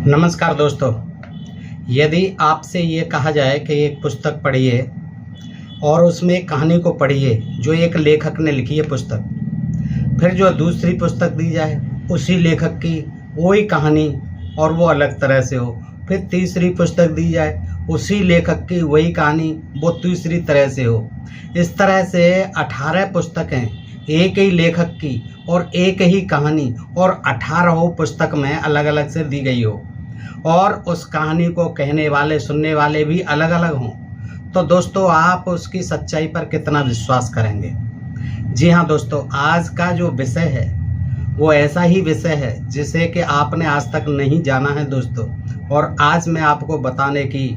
नमस्कार दोस्तों। यदि आपसे ये कहा जाए कि एक पुस्तक पढ़िए और उसमें एक कहानी को पढ़िए जो एक लेखक ने लिखी है पुस्तक, फिर जो दूसरी पुस्तक दी जाए उसी लेखक की वही कहानी और वो अलग तरह से हो, फिर तीसरी पुस्तक दी जाए उसी लेखक की वही कहानी वो तीसरी तरह से हो। इस तरह से 18 पुस्तकें एक ही लेखक की और एक ही कहानी और 18 पुस्तक में अलग अलग से दी गई हो और उस कहानी को कहने वाले सुनने वाले भी अलग अलग हों, तो दोस्तों आप उसकी सच्चाई पर कितना विश्वास करेंगे। जी हाँ दोस्तों, आज का जो विषय है वो ऐसा ही विषय है जिसे कि आपने आज तक नहीं जाना है दोस्तों। और आज मैं आपको बताने की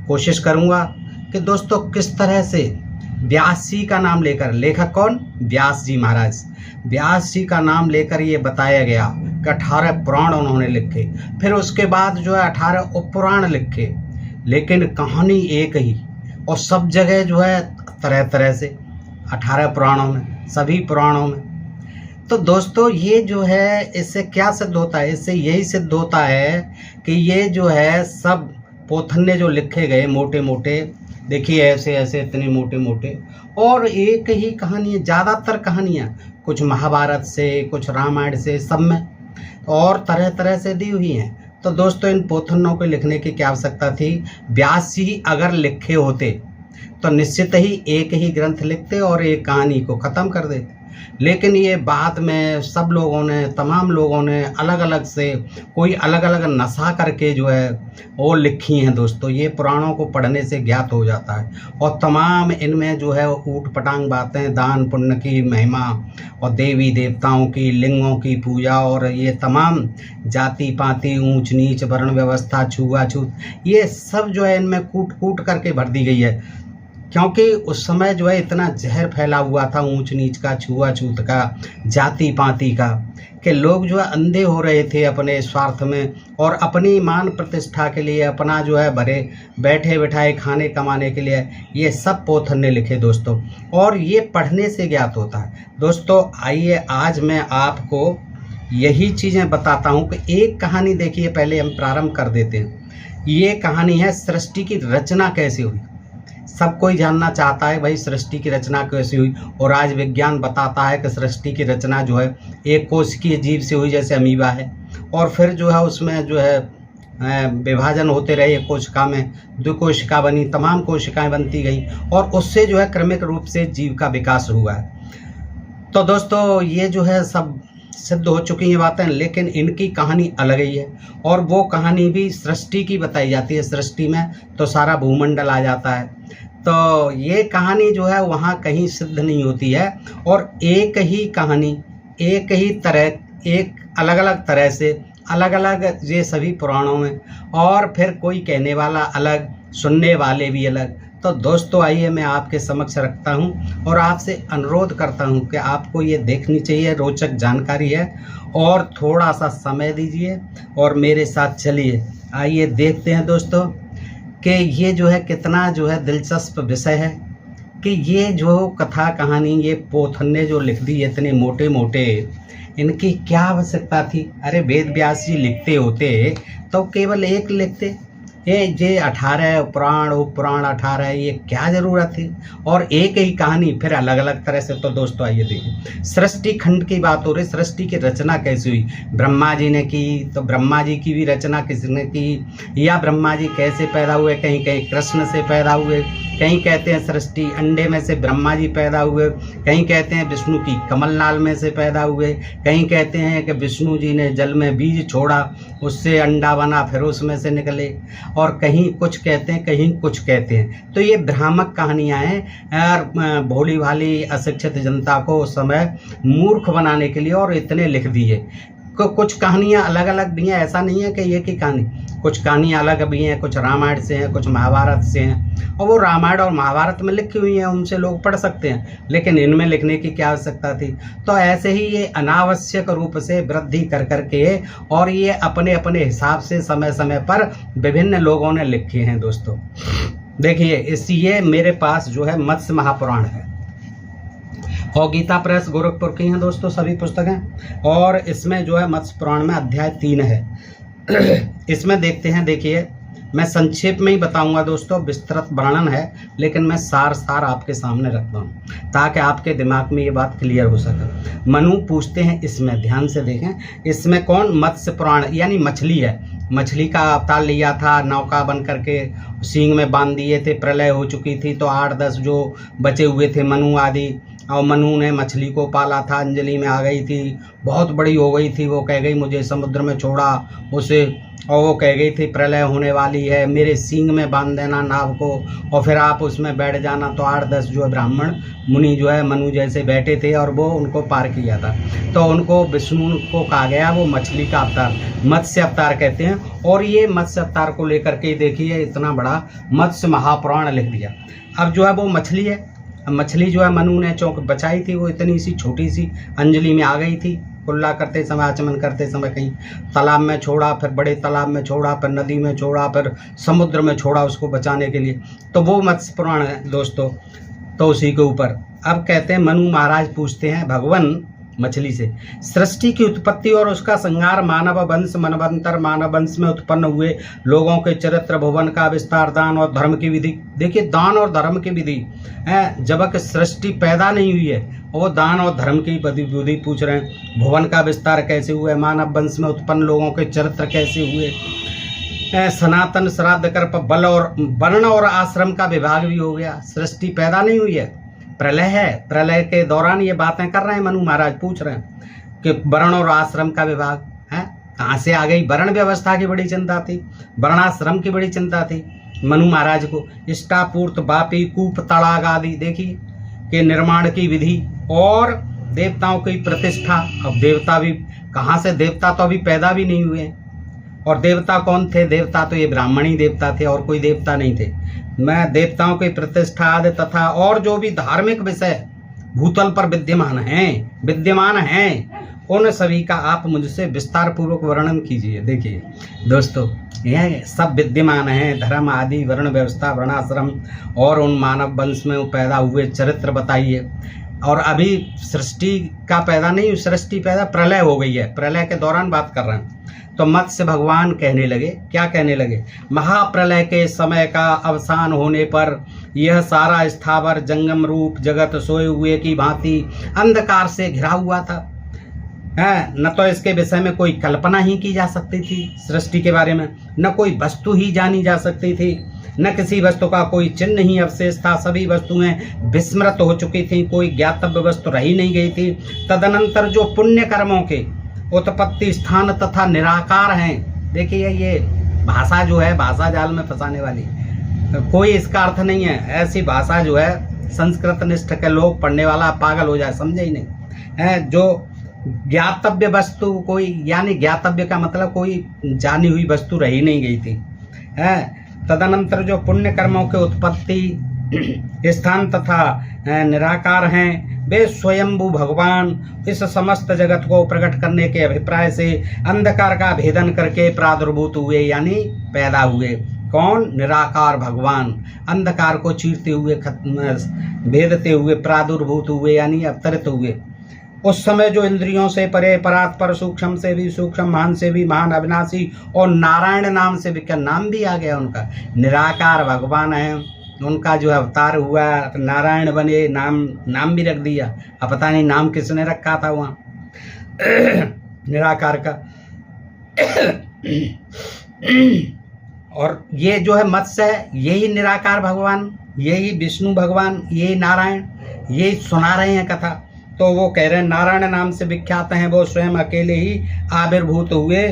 कोशिश करूँगा कि दोस्तों किस तरह से व्यास जी का नाम लेकर, लेखक कौन? व्यास जी महाराज। व्यास जी का नाम लेकर ये बताया गया कि 18 पुराण उन्होंने लिखे, फिर उसके बाद जो है 18 उपपुराण लिखे, लेकिन कहानी एक ही और सब जगह जो है तरह तरह से 18 पुराणों में, सभी पुराणों में। तो दोस्तों ये जो है इससे क्या सिद्ध होता है? इससे यही सिद्ध होता है कि ये जो है सब पोथन्ने जो लिखे गए मोटे मोटे, देखिए ऐसे ऐसे इतने मोटे मोटे, और एक ही कहानी, ज़्यादातर कहानियाँ कुछ महाभारत से कुछ रामायण से सब में और तरह तरह से दी हुई हैं। तो दोस्तों इन पोथन्नों को लिखने की क्या आवश्यकता थी? व्यास जी अगर लिखे होते तो निश्चित ही एक ही ग्रंथ लिखते और एक कहानी को ख़त्म कर देते, लेकिन ये बाद में सब लोगों ने, तमाम लोगों ने अलग अलग से, कोई अलग अलग नशा करके जो है वो लिखी हैं दोस्तों। ये पुराणों को पढ़ने से ज्ञात हो जाता है और तमाम इनमें जो है ऊट पटांग बातें, दान पुण्य की महिमा और देवी देवताओं की, लिंगों की पूजा और ये तमाम जाति पाति, ऊंच नीच, वर्ण व्यवस्था, छुआछूत, ये सब जो है इनमें कूट कूट करके भर दी गई है। क्योंकि उस समय जो है इतना जहर फैला हुआ था ऊंच नीच का, छुआछूत का, जाति पाति का, कि लोग जो है अंधे हो रहे थे अपने स्वार्थ में और अपनी मान प्रतिष्ठा के लिए, अपना जो है भरे बैठे बैठाए खाने कमाने के लिए ये सब पोथन्ने लिखे दोस्तों। और ये पढ़ने से ज्ञात होता है दोस्तों। आइए आज मैं आपको यही चीज़ें बताता हूँ कि एक कहानी देखिए, पहले हम प्रारंभ कर देते हैं। ये कहानी है सृष्टि की रचना कैसे हुई। सब कोई जानना चाहता है भाई सृष्टि की रचना कैसे हुई, और आज विज्ञान बताता है कि सृष्टि की रचना जो है एक कोशिकीय जीव से हुई, जैसे अमीबा है, और फिर जो है उसमें जो है विभाजन होते रहे। एक कोशिका में 2 कोशिका बनी, तमाम कोशिकाएं बनती गई और उससे जो है क्रमिक रूप से जीव का विकास हुआ है। तो दोस्तों ये जो है सब सिद्ध हो चुकी हैं बातें, लेकिन इनकी कहानी अलग ही है और वो कहानी भी सृष्टि की बताई जाती है। सृष्टि में तो सारा भूमंडल आ जाता है, तो ये कहानी जो है वहाँ कहीं सिद्ध नहीं होती है। और एक ही कहानी, एक ही तरह, एक अलग अलग तरह से, अलग अलग ये सभी पुराणों में, और फिर कोई कहने वाला अलग, सुनने वाले भी अलग। तो दोस्तों आइए मैं आपके समक्ष रखता हूं और आपसे अनुरोध करता हूं कि आपको ये देखनी चाहिए, रोचक जानकारी है, और थोड़ा सा समय दीजिए और मेरे साथ चलिए। आइए देखते हैं दोस्तों कि ये जो है कितना जो है दिलचस्प विषय है कि ये जो कथा कहानी, ये पोथन्ने जो लिख दी इतने मोटे मोटे, इनकी क्या आवश्यकता थी? अरे वेद व्यास जी लिखते होते तो केवल एक लिखते, ये 18 पुराण उपपुराण 18, ये क्या ज़रूरत थी? और एक ही कहानी फिर अलग अलग तरह से। तो दोस्तों आइए देखिए, सृष्टि खंड की बात हो रही। सृष्टि की रचना कैसे हुई? ब्रह्मा जी ने की, तो ब्रह्मा जी की भी रचना किसने की, या ब्रह्मा जी कैसे पैदा हुए? कहीं कहीं कृष्ण से पैदा हुए, कहीं कहते हैं सृष्टि अंडे में से ब्रह्मा जी पैदा हुए, कहीं कहते हैं विष्णु की कमलनाल में से पैदा हुए, कहीं कहते हैं कि विष्णु जी ने जल में बीज छोड़ा, उससे अंडा बना, फिर उसमें से निकले, और कहीं कुछ कहते हैं, कहीं कुछ कहते हैं। तो ये भ्रामक कहानियाँ हैं और भोली भाली अशिक्षित जनता को उस समय मूर्ख बनाने के लिए और इतने लिख दिए। कुछ कहानियाँ अलग अलग भी हैं, ऐसा नहीं है कि एक ही कहानी, कुछ कहानियाँ अलग भी हैं, कुछ रामायण से हैं, कुछ महाभारत से हैं, और वो रामायण और महाभारत में लिखी हुई हैं, उनसे लोग पढ़ सकते हैं, लेकिन इनमें लिखने की क्या आवश्यकता थी? तो ऐसे ही ये अनावश्यक रूप से वृद्धि कर करके और ये अपने अपने हिसाब से समय समय पर विभिन्न लोगों ने लिखे हैं दोस्तों। देखिए ये मेरे पास जो है मत्स्य महापुराण है और गीता प्रेस गोरखपुर की हैं दोस्तों सभी पुस्तकें, और इसमें जो है मत्स्य पुराण में अध्याय 3 है। इसमें देखते हैं, देखिए मैं संक्षेप में ही बताऊंगा दोस्तों, विस्तृत वर्णन है लेकिन मैं सार आपके सामने रखता हूँ ताकि आपके दिमाग में ये बात क्लियर हो सके। मनु पूछते हैं, इसमें ध्यान से देखें, इसमें कौन, मत्स्य पुराण यानी मछली है, मछली का अवतार लिया था, नौका बन करके सींग में बांध दिए थे, प्रलय हो चुकी थी तो 8-10 जो बचे हुए थे मनु आदि, और मनु ने मछली को पाला था, अंजलि में आ गई थी, बहुत बड़ी हो गई थी, वो कह गई मुझे समुद्र में छोड़ा उसे, और वो कह गई थी प्रलय होने वाली है, मेरे सींग में बांध देना नाव को और फिर आप उसमें बैठ जाना। तो 8-10 जो है ब्राह्मण मुनि जो है मनु जैसे बैठे थे और वो उनको पार किया था, तो उनको विष्णु को कहा गया वो मछली का अवतार, मत्स्य अवतार कहते हैं। और ये मत्स्य अवतार को लेकर के देखिए इतना बड़ा मत्स्य महापुराण लिख दिया। अब जो है वो मछली है, मछली जो है मनु ने चौंक बचाई थी, वो इतनी सी छोटी सी अंजलि में आ गई थी, कुल्ला करते समय, आचमन करते समय कहीं तालाब में छोड़ा, फिर बड़े तालाब में छोड़ा, फिर नदी में छोड़ा, फिर समुद्र में छोड़ा उसको बचाने के लिए। तो वो मत्स्य पुराण है दोस्तों, तो उसी के ऊपर अब कहते हैं मनु महाराज पूछते हैं भगवान मछली से, सृष्टि की उत्पत्ति और उसका संहार, मानव वंश मनवंतर, मानव वंश में उत्पन्न हुए लोगों के चरित्र, भुवन का विस्तार, दान और धर्म की विधि। देखिए दान और धर्म की विधि है, जब तक सृष्टि पैदा नहीं हुई है वो दान और धर्म की विधि पूछ रहे हैं। भुवन का विस्तार कैसे हुआ, मानव वंश में उत्पन्न लोगों के चरित्र कैसे हुए, सनातन श्राद्ध कर्प बल और वर्ण और आश्रम का विभाग भी हो गया। सृष्टि पैदा नहीं हुई है, प्रलय है, प्रलय के दौरान ये बातें कर रहे हैं मनु महाराज, पूछ रहे हैं कि वर्ण और आश्रम का विभाग है कहाँ से आ गई। वर्ण व्यवस्था की बड़ी चिंता थी, वर्णाश्रम की बड़ी चिंता थी मनु महाराज को। इष्टापूर्त, बापी, कूप, तड़ाग आदि देखिए के निर्माण की विधि और देवताओं की प्रतिष्ठा। अब देवता भी कहाँ से, देवता तो अभी पैदा भी नहीं हुए। और देवता कौन थे, देवता तो ये ब्राह्मणी देवता थे और कोई देवता नहीं थे। मैं देवताओं की प्रतिष्ठा आदि तथा और जो भी धार्मिक विषय भूतल पर विद्यमान हैं उन सभी का आप मुझसे विस्तार पूर्वक वर्णन कीजिए। देखिए दोस्तों यह सब विद्यमान हैं, धर्म आदि, वर्ण व्यवस्था, वर्णाश्रम और उन मानव वंश में पैदा हुए चरित्र बताइए। और अभी सृष्टि का पैदा नहीं, सृष्टि पैदा प्रलय हो गई है, प्रलय के दौरान बात कर रहे हैं। तो मत्स्य भगवान कहने लगे, क्या कहने लगे, महाप्रलय के समय का अवसान होने पर यह सारा स्थावर जंगम रूप जगत सोए हुए की भांति अंधकार से घिरा हुआ था। न तो इसके विषय में कोई कल्पना ही की जा सकती थी, सृष्टि के बारे में न कोई वस्तु ही जानी जा सकती थी, न किसी वस्तु का कोई चिन्ह ही अवशेष था। सभी वस्तुएं विस्मृत हो चुकी थी, कोई ज्ञातव्य वस्तु रही नहीं गई थी। तदनंतर जो पुण्य कर्मों के उत्पत्ति स्थान तथा निराकार हैं, देखिए ये भाषा जो है भाषा जाल में फंसाने वाली, कोई इसका अर्थ नहीं है। ऐसी भाषा जो है संस्कृत निष्ठ के लोग पढ़ने वाला पागल हो जाए, समझे ही नहीं है। जो ज्ञातव्य वस्तु कोई, यानी ज्ञातव्य का मतलब कोई जानी हुई वस्तु रही नहीं गई थी है। तदनंतर जो पुण्य कर्मों के उत्पत्ति स्थान तथा निराकार हैं वे स्वयंभू भगवान इस समस्त जगत को प्रकट करने के अभिप्राय से अंधकार का भेदन करके प्रादुर्भूत हुए, यानी पैदा हुए। कौन, निराकार भगवान अंधकार को चीरते हुए, भेदते हुए प्रादुर्भूत हुए यानी अवतरित हुए। उस समय जो इंद्रियों से परे, परात्पर, सूक्ष्म से भी सूक्ष्म, महान से भी महान, अविनाशी और नारायण नाम से भी, क्या नाम भी आ गया उनका, निराकार भगवान है, उनका जो अवतार हुआ नारायण बने, नाम भी रख दिया। अब पता नहीं नाम किसने रखा था वहाँ निराकार का और ये जो है मत्स्य है, यही निराकार भगवान, यही विष्णु भगवान, यही नारायण, यही सुना रहे हैं कथा। तो वो कह रहे हैं नारायण नाम से विख्यात हैं, वो स्वयं अकेले ही आविर्भूत हुए।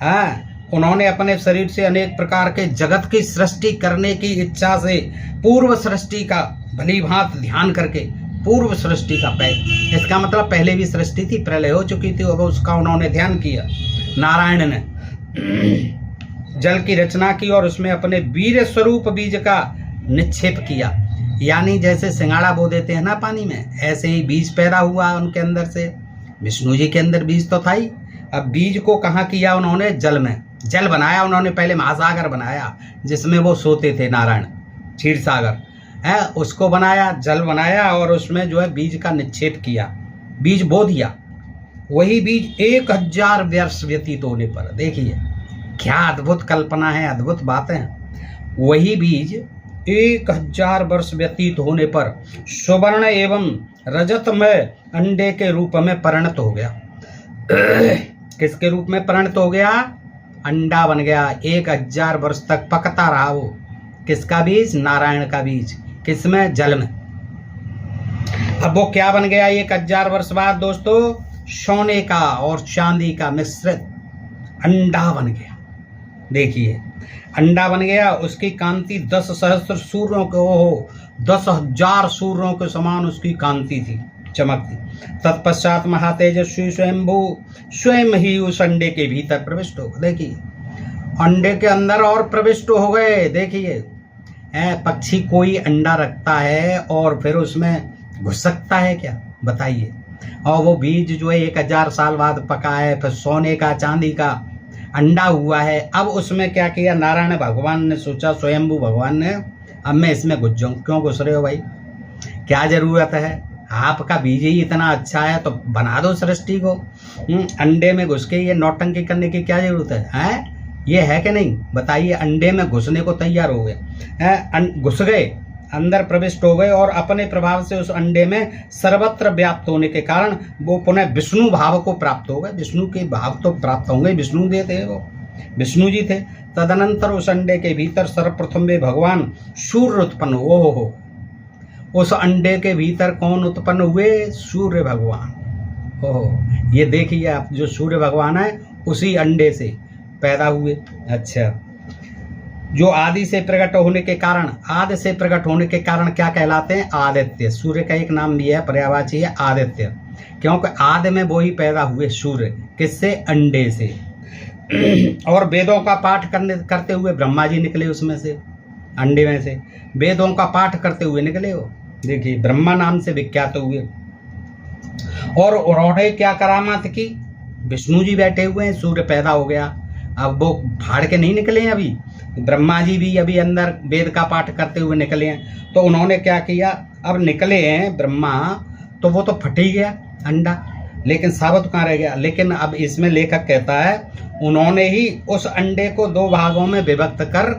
हाँ, उन्होंने अपने शरीर से अनेक प्रकार के जगत की सृष्टि करने की इच्छा से पूर्व सृष्टि का भली भांति ध्यान करके, पूर्व सृष्टि का इसका मतलब पहले भी सृष्टि थी, प्रलय हो चुकी थी, अब उसका उन्होंने ध्यान किया। नारायण ने जल की रचना की और उसमें अपने वीर स्वरूप बीज का निक्षेप किया, यानी जैसे सिंगाड़ा बो देते हैं ना पानी में, ऐसे ही बीज पैदा हुआ उनके अंदर से। विष्णु जी के अंदर बीज तो था ही, अब बीज को कहाँ किया उन्होंने, जल में, जल बनाया उन्होंने, पहले महासागर बनाया जिसमें वो सोते थे नारायण, क्षीर सागर है, उसको बनाया, जल बनाया और उसमें जो है बीज का निक्षेप किया, बीज बो दिया। वही बीज 1000 वर्ष व्यतीत होने पर, देखिए क्या अद्भुत कल्पना है, अद्भुत बातें। वही बीज 1000 वर्ष व्यतीत होने पर सुवर्ण एवं रजतमय अंडे के रूप में परिणत हो गया। किसके रूप में परिणत हो गया? अंडा बन गया। 1000 वर्ष तक पकता रहा वो। किसका बीज? नारायण का बीज। किसमें? जल में। अब वो क्या बन गया 1000 वर्ष बाद दोस्तों? सोने का और चांदी का मिश्रित अंडा बन गया। देखिए, अंडा बन गया, उसकी कांति 10 सहस्त्र सूर्यों के 10,000 सूर्यों के समान उसकी कांति थी, चमक थी। तत्पश्चात महातेजस्वी स्वयंभू स्वयं ही उस अंडे के भीतर प्रविष्ट हो। देखिए, अंडे के अंदर और प्रविष्ट हो गए। देखिए, पक्षी कोई अंडा रखता है और फिर उसमें घुस सकता है क्या? बताइए। और वो बीज जो है 1000 साल बाद पका है, फिर सोने का चांदी का अंडा हुआ है। अब उसमें क्या किया नारायण भगवान ने? सोचा स्वयंभू भगवान ने, अब मैं इसमें घुस जाऊं। क्यों घुस रहे हो भाई? क्या जरूरत है? आपका बीज ही इतना अच्छा है तो बना दो सृष्टि को। अंडे में घुस के ये नौटंकी करने की क्या जरूरत है? ये है कि नहीं? बताइए। अंडे में घुसने को तैयार हो गए, घुस गए, अंदर प्रविष्ट हो गए और अपने प्रभाव से उस अंडे में सर्वत्र व्याप्त होने के कारण वो पुनः विष्णु भाव को प्राप्त हो गए। विष्णु के भाव तो प्राप्त होंगे, विष्णु देव थे वो, विष्णु जी थे। तदनंतर उस अंडे के भीतर सर्वप्रथम वे भगवान सूर्य उत्पन्न हो। उस अंडे के भीतर कौन उत्पन्न हुए? सूर्य भगवान। ओहो, ये देखिए आप, जो सूर्य भगवान है उसी अंडे से पैदा हुए। अच्छा, जो आदि से प्रकट होने के कारण, आदि से प्रकट होने के कारण क्या कहलाते हैं? आदित्य। सूर्य का एक नाम भी है, पर्यायवाची है आदित्य, क्योंकि आदि में वो ही पैदा हुए सूर्य। किससे? अंडे से। और वेदों का पाठ करते हुए ब्रह्मा जी निकले उसमें से, अंडे में से वेदों का पाठ करते हुए निकले वो। देखिए, ब्रह्मा नाम से विख्यात हुए। और उन्होंने क्या करामात की? विष्णु जी बैठे हुए हैं, सूर्य पैदा हो गया। अब वो फाड़ के नहीं निकले हैं अभी, ब्रह्मा जी भी अभी अंदर वेद का पाठ करते हुए निकले हैं। तो उन्होंने क्या किया? अब निकले हैं ब्रह्मा, तो वो तो फट ही गया अंडा, लेकिन साबुत कहाँ रह गया? लेकिन अब इसमें लेखक कहता है उन्होंने ही उस अंडे को 2 भागों में विभक्त कर,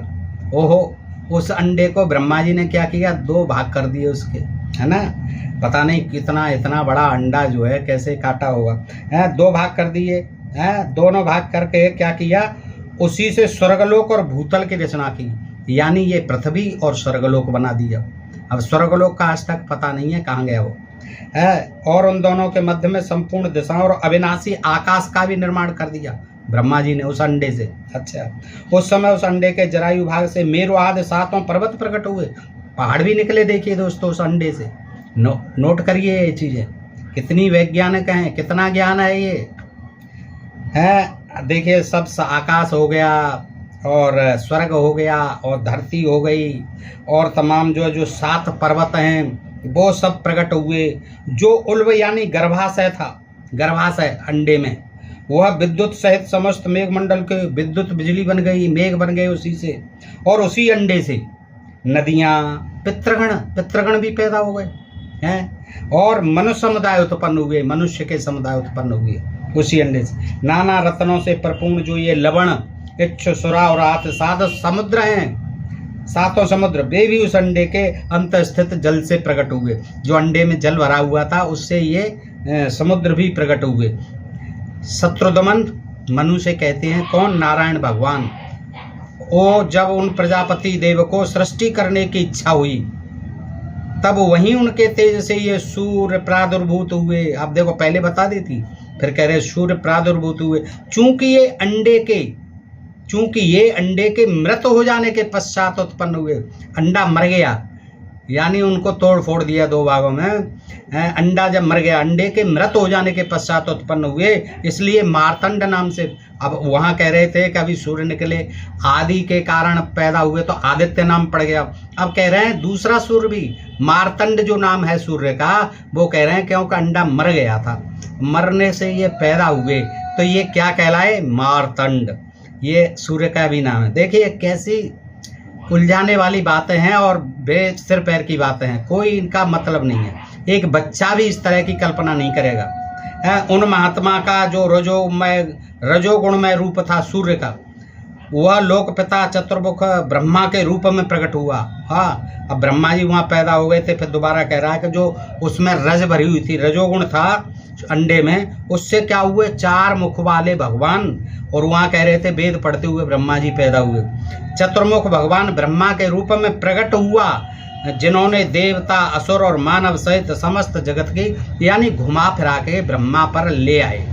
उस अंडे को ब्रह्मा जी ने क्या किया? 2 भाग कर दिए उसके, है ना। पता नहीं कितना, इतना बड़ा अंडा जो है कैसे काटा होगा। 2 भाग कर दिए, दोनों भाग करके क्या किया? उसी से स्वर्गलोक और भूतल की रचना की, यानी ये पृथ्वी और स्वर्गलोक बना दिया। अब स्वर्गलोक का आज तक पता नहीं है कहाँ गया वो है। और उन दोनों के मध्य में संपूर्ण दिशाओं और अविनाशी आकाश का भी निर्माण कर दिया ब्रह्मा जी ने उस अंडे से। अच्छा, उस समय उस अंडे के जरायु भाग से मेरु आदि 7 पर्वत प्रकट हुए, पहाड़ भी निकले। देखिए दोस्तों, उस अंडे से नोट करिए ये चीजें, कितनी वैज्ञानिक हैं, कितना ज्ञान है ये है। देखिए, सब आकाश हो गया और स्वर्ग हो गया और धरती हो गई और तमाम जो 7 पर्वत हैं वो सब प्रकट हुए। जो उल्ब यानी गर्भाशय था, गर्भाशय अंडे में, वह विद्युत सहित समस्त मेघमंडल के विद्युत बिजली बन गई, मेघ बन गए उसी से। और उसी अंडे से नदियाँ, पितृगण भी पैदा हो गए हैं। और मनुष्य समुदाय उत्पन्न हुए, मनुष्य के समुदाय उत्पन्न हुए उसी अंडे से। नाना रत्नों से परिपूर्ण जो ये लवण, इच्छ, सुरा और आत 7 समुद्र हैं, 7 समुद्र, वे भी उस अंडे के अंत स्थित जल से प्रकट हुए। जो अंडे में जल भरा हुआ था उससे ये समुद्र भी प्रकट हुए। शत्रुदमन मनु से कहते हैं कौन? नारायण भगवान। ओ जब उन प्रजापति देव को सृष्टि करने की इच्छा हुई, तब वहीं उनके तेज से ये सूर्य प्रादुर्भूत हुए। आप देखो, पहले बता दी थी, फिर कह रहे सूर्य प्रादुर्भूत हुए। चूंकि ये अंडे के मृत हो जाने के पश्चात उत्पन्न हुए। अंडा मर गया, यानी उनको तोड़ फोड़ दिया 2 भागों में। अंडा जब मर गया, अंडे के मृत हो जाने के पश्चात उत्पन्न हुए, इसलिए मार्तंड नाम से। अब वहां कह रहे थे कि अभी सूर्य निकले, आदि के कारण पैदा हुए तो आदित्य नाम पड़ गया। अब कह रहे हैं दूसरा सूर्य भी, मार्तंड जो नाम है सूर्य का, वो कह रहे हैं क्योंकि अंडा मर गया था, मरने से ये पैदा हुए, तो ये क्या कहलाए? मार्तंड। ये सूर्य का भी नाम है। देखिए कैसी उलझाने वाली बातें हैं और सिर पैर की बातें हैं, कोई इनका मतलब नहीं है। एक बच्चा भी इस तरह की कल्पना नहीं करेगा। उन महात्मा का जो रजोगुणमय रूप था सूर्य का, वह लोक पिता चतुर्मुख ब्रह्मा के रूप में प्रकट हुआ। हाँ, अब ब्रह्मा जी वहाँ पैदा हो गए थे। फिर दोबारा कह रहा है कि जो उसमें रज भरी हुई थी, रजोगुण था अंडे में, उससे क्या हुए 4 मुख वाले भगवान, और वहाँ कह रहे थे वेद पढ़ते हुए ब्रह्मा जी पैदा हुए। चतुर्मुख भगवान ब्रह्मा के रूप में प्रकट हुआ, जिन्होंने देवता असुर और मानव सहित समस्त जगत की यानी घुमा फिरा के ब्रह्मा पर ले आए।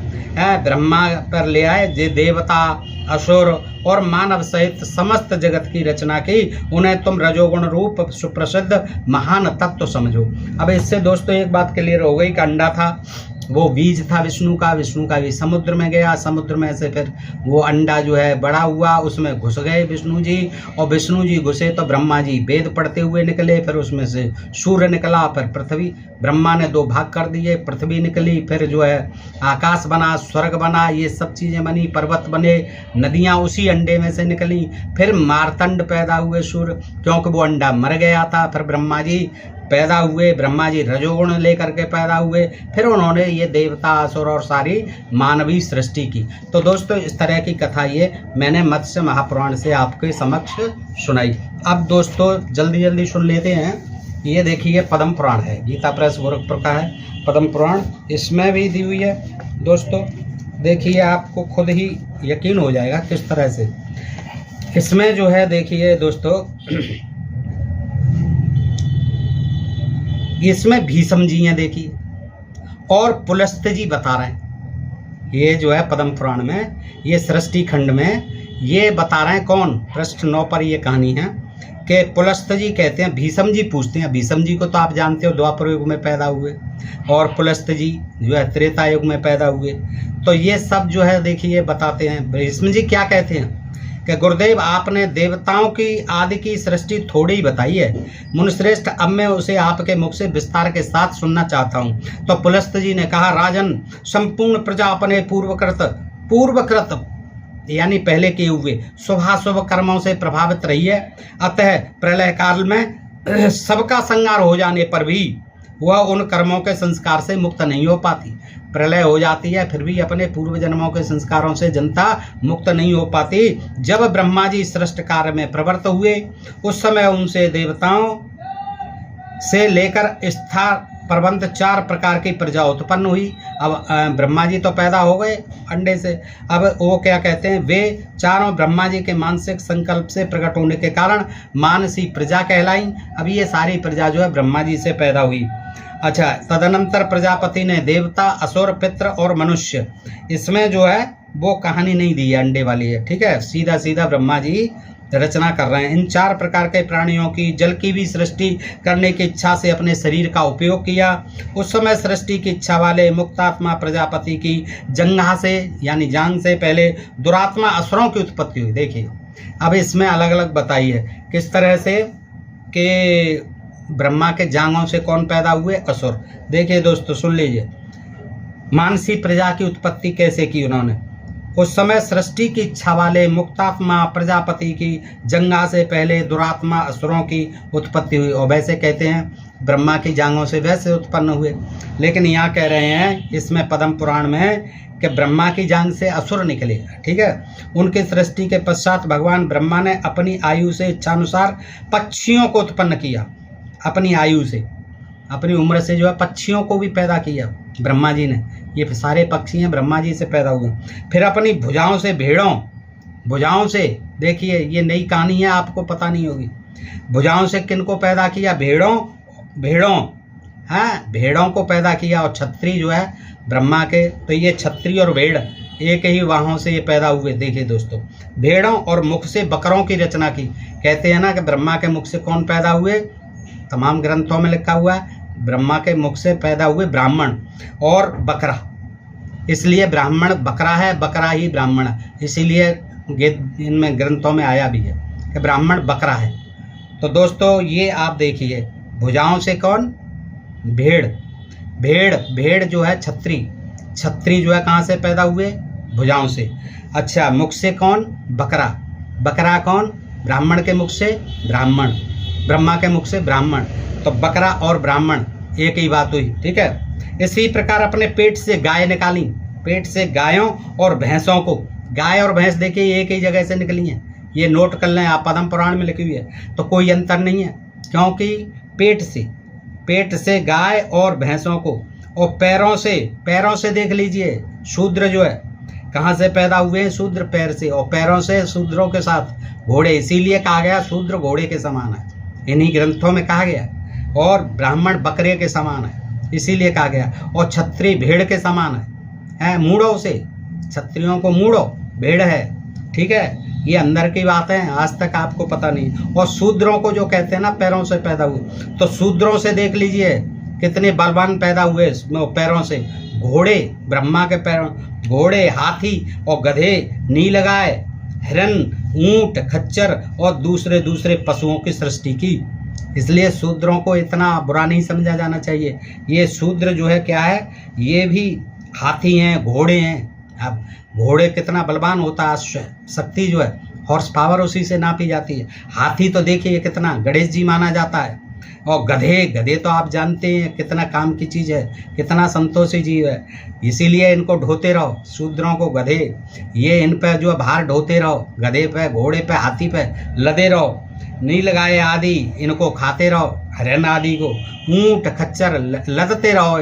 ब्रह्मा पर ले आए, जे देवता असुर और मानव सहित समस्त जगत की रचना की, उन्हें तुम रजोगुण रूप सुप्रसिद्ध महान तत्व समझो। अब इससे दोस्तों एक बात क्लियर हो गई कि अंडा था, वो बीज था विष्णु का भी समुद्र में गया, समुद्र में से फिर वो अंडा जो है बड़ा हुआ, उसमें घुस गए विष्णु जी, और विष्णु जी घुसे तो ब्रह्मा जी वेद पढ़ते हुए निकले, फिर उसमें से सूर्य निकला, फिर पृथ्वी, ब्रह्मा ने 2 भाग कर दिए, पृथ्वी निकली, फिर जो है आकाश बना, स्वर्ग बना, ये सब चीज़ें बनी, पर्वत बने, नदियाँ उसी अंडे में से निकली, फिर मार्तंड पैदा हुए सूर्य, क्योंकि वो अंडा मर गया था, फिर ब्रह्मा जी पैदा हुए, ब्रह्मा जी रजोगुण लेकर के पैदा हुए, फिर उन्होंने ये देवता असुर और सारी मानवीय सृष्टि की। तो दोस्तों इस तरह की कथा ये मैंने मत्स्य महापुराण से आपके समक्ष सुनाई। अब दोस्तों जल्दी जल्दी सुन लेते हैं। ये देखिए पद्म पुराण है, गीता प्रेस गोरखपुर का है पद्म पुराण, इसमें भी दी हुई है दोस्तों। देखिए आपको खुद ही यकीन हो जाएगा किस तरह से इसमें जो है, देखिए दोस्तों इसमें भीष्म जी हैं देखिए, और पुलस्त जी बता रहे हैं, ये जो है पद्म पुराण में, ये सृष्टि खंड में ये बता रहे हैं। कौन? पृष्ठ 9 पर ये कहानी है कि पुलस्त जी कहते हैं, भीष्म जी पूछते हैं, भीष्म जी को तो आप जानते हो द्वापर युग में पैदा हुए, और पुलस्त जी जो है त्रेता युग में पैदा हुए। तो ये सब जो है देखिए बताते हैं। भीष्म जी क्या कहते हैं कि गुरुदेव आपने देवताओं की आदि की सृष्टि थोड़ी ही बताई है, मुनिश्रेष्ठ, अब मैं उसे आपके मुख से विस्तार के साथ सुनना चाहता हूँ। तो पुलस्त जी ने कहा, राजन, संपूर्ण प्रजा अपने पूर्वकृत यानी पहले किए हुए शुभाशुभ कर्मों से प्रभावित रही है, अतः प्रलय काल में सबका संहार हो जाने पर भी वह उन कर्मों के संस्कार से मुक्त नहीं हो पाती। प्रलय हो जाती है फिर भी अपने पूर्व जन्मों के संस्कारों से जनता मुक्त नहीं हो पाती। जब ब्रह्मा जी सृष्टि कार्य में प्रवृत्त हुए, उस समय उनसे देवताओं से लेकर स्थार प्रबंध 4 प्रकार की प्रजा उत्पन्न हुई। अब ब्रह्मा जी तो पैदा हो गए अंडे से, अब वो क्या कहते हैं, वे चारों ब्रह्मा जी के मानसिक संकल्प से प्रकट होने के कारण मानसी प्रजा कहलाई। अब ये सारी प्रजा जो है ब्रह्मा जी से पैदा हुई। अच्छा, तदनंतर प्रजापति ने देवता, असुर, पितृ और मनुष्य, इसमें जो है वो कहानी नहीं दी है, अंडे वाली है, ठीक है, सीधा सीधा ब्रह्मा जी रचना कर रहे हैं। इन 4 प्रकार के प्राणियों की जल की भी सृष्टि करने की इच्छा से अपने शरीर का उपयोग किया। उस समय सृष्टि की इच्छा वाले मुक्तात्मा प्रजापति की जंघा से यानी जांग से पहले दुरात्मा असुरों की उत्पत्ति हुई। देखिए अब इसमें अलग अलग बताई है किस तरह से कि ब्रह्मा के जांघों से कौन पैदा हुए, असुर। देखिए दोस्तों सुन लीजिए, मानसी प्रजा की उत्पत्ति कैसे की उन्होंने। उस समय सृष्टि की इच्छा वाले मुक्तात्मा प्रजापति की जंघा से पहले दुरात्मा असुरों की उत्पत्ति हुई, और वैसे कहते हैं ब्रह्मा की जांघों से वैसे उत्पन्न हुए। लेकिन यहाँ कह रहे हैं इसमें पद्म पुराण में कि ब्रह्मा की जांघ से असुर निकले, ठीक है। उनकी सृष्टि के पश्चात भगवान ब्रह्मा ने अपनी आयु से इच्छानुसार पक्षियों को उत्पन्न किया। अपनी आयु से, अपनी उम्र से जो है पक्षियों को भी पैदा किया ब्रह्मा जी ने। ये सारे पक्षी हैं ब्रह्मा जी से पैदा हुए। फिर अपनी भुजाओं से भेड़ों, भुजाओं से, देखिए ये नई कहानी है, आपको पता नहीं होगी। भुजाओं से किन को पैदा किया, भेड़ों हाँ, भेड़ों को पैदा किया। और छत्री जो है ब्रह्मा के, तो ये छत्री और भेड़ एक ही वाहों से ये पैदा हुए। देखिए दोस्तों, भेड़ों और मुख से बकरों की रचना की। कहते हैं ना कि ब्रह्मा के मुख से कौन पैदा हुए, तमाम ग्रंथों में लिखा हुआ है ब्रह्मा के मुख से पैदा हुए ब्राह्मण और बकरा। इसलिए ब्राह्मण बकरा है, बकरा ही ब्राह्मण है, इसीलिए इनमें ग्रंथों में आया भी है कि ब्राह्मण बकरा है। तो दोस्तों ये आप देखिए, भुजाओं से कौन, भेड़ जो है छत्री जो है कहाँ से पैदा हुए, भुजाओं से। अच्छा, मुख से कौन, बकरा कौन, ब्राह्मण के मुख से ब्राह्मण, ब्रह्मा के मुख से ब्राह्मण। तो बकरा और ब्राह्मण एक ही बात हुई, ठीक है। इसी प्रकार अपने पेट से गाय निकाली, पेट से गायों और भैंसों को गाय और भैंस देखिए एक ही जगह से निकली हैं, ये नोट कर लें आप, पद्म पुराण में लिखी हुई है। तो कोई अंतर नहीं है, क्योंकि पेट से गाय और भैंसों को, और पैरों से देख लीजिए शूद्र जो है कहाँ से पैदा हुए हैं, शूद्र पैर से, और पैरों से शूद्रों के साथ घोड़े, इसीलिए कहा गया शूद्र घोड़े के समान है, इन्हीं ग्रंथों में कहा गया। और ब्राह्मण बकरे के समान है, इसीलिए कहा गया। और क्षत्रिय भेड़ के समान है, मूढ़ों से, क्षत्रियों को मूढ़ो भेड़ है, ठीक है। ये अंदर की बात है, आज तक आपको पता नहीं। और शूद्रों को जो कहते हैं ना पैरों से पैदा हुए, तो शूद्रों से देख लीजिए कितने बलवान पैदा हुए पैरों से। घोड़े, ब्रह्मा के पैरों, घोड़े, हाथी और गधे, नीलगाय, हिरन, ऊंट, खच्चर और दूसरे पशुओं की सृष्टि की। इसलिए शूद्रों को इतना बुरा नहीं समझा जाना चाहिए। ये शूद्र जो है क्या है, ये भी हाथी हैं, घोड़े हैं। अब घोड़े कितना बलवान होता है, शक्ति जो है हॉर्स पावर उसी से नापी जाती है। हाथी तो देखिए कितना गणेश जी माना जाता है। और गधे तो आप जानते हैं कितना काम की चीज़ है, कितना संतोषी जीव है। इसीलिए इनको ढोते रहो, शूद्रों को गधे, ये इन पे जो भार ढोते रहो, गधे पे, घोड़े पे, हाथी पे लदे रहो। नीलगाय आदि इनको खाते रहो, हिरन आदि को, ऊंट, खच्चर लदते रहो।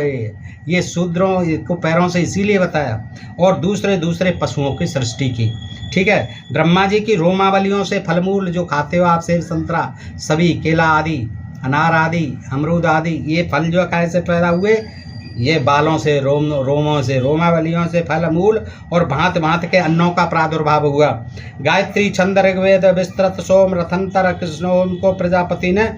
ये शूद्रों को पैरों से इसीलिए बताया। और दूसरे पशुओं की सृष्टि की, ठीक है। ब्रह्मा जी की रोमावलियों से फलमूल जो खाते हो आप, सेब, संतरा, सभी, केला आदि, अनार आदि, अमरूद आदि, ये फल जो कैसे पैदा हुए, ये बालों से, रोमों से, रोमावलियों से फल मूल और भांत भांत के अन्नों का प्रादुर्भाव हुआ। गायत्री, छंद, ऋग्वेद, विस्तृत, सोम, रथंतर, कृष्णोम को प्रजापति ने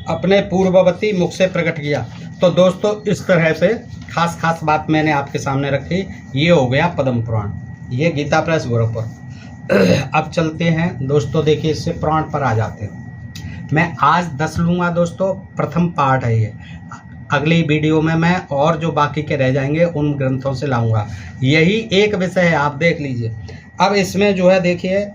अपने पूर्ववर्ती मुख से प्रकट किया। तो दोस्तों इस तरह से खास बात मैंने आपके सामने रखी। ये हो गया पद्म पुराण, ये गीता प्रेस गोरखपुर। अब चलते हैं दोस्तों, देखिए इससे पुराण पर आ जाते हैं। मैं आज 10 लूँगा दोस्तों, प्रथम पार्ट है ये। अगली वीडियो में मैं और जो बाकी के रह जाएंगे उन ग्रंथों से लाऊंगा। यही एक विषय है, आप देख लीजिए। अब इसमें जो है देखिए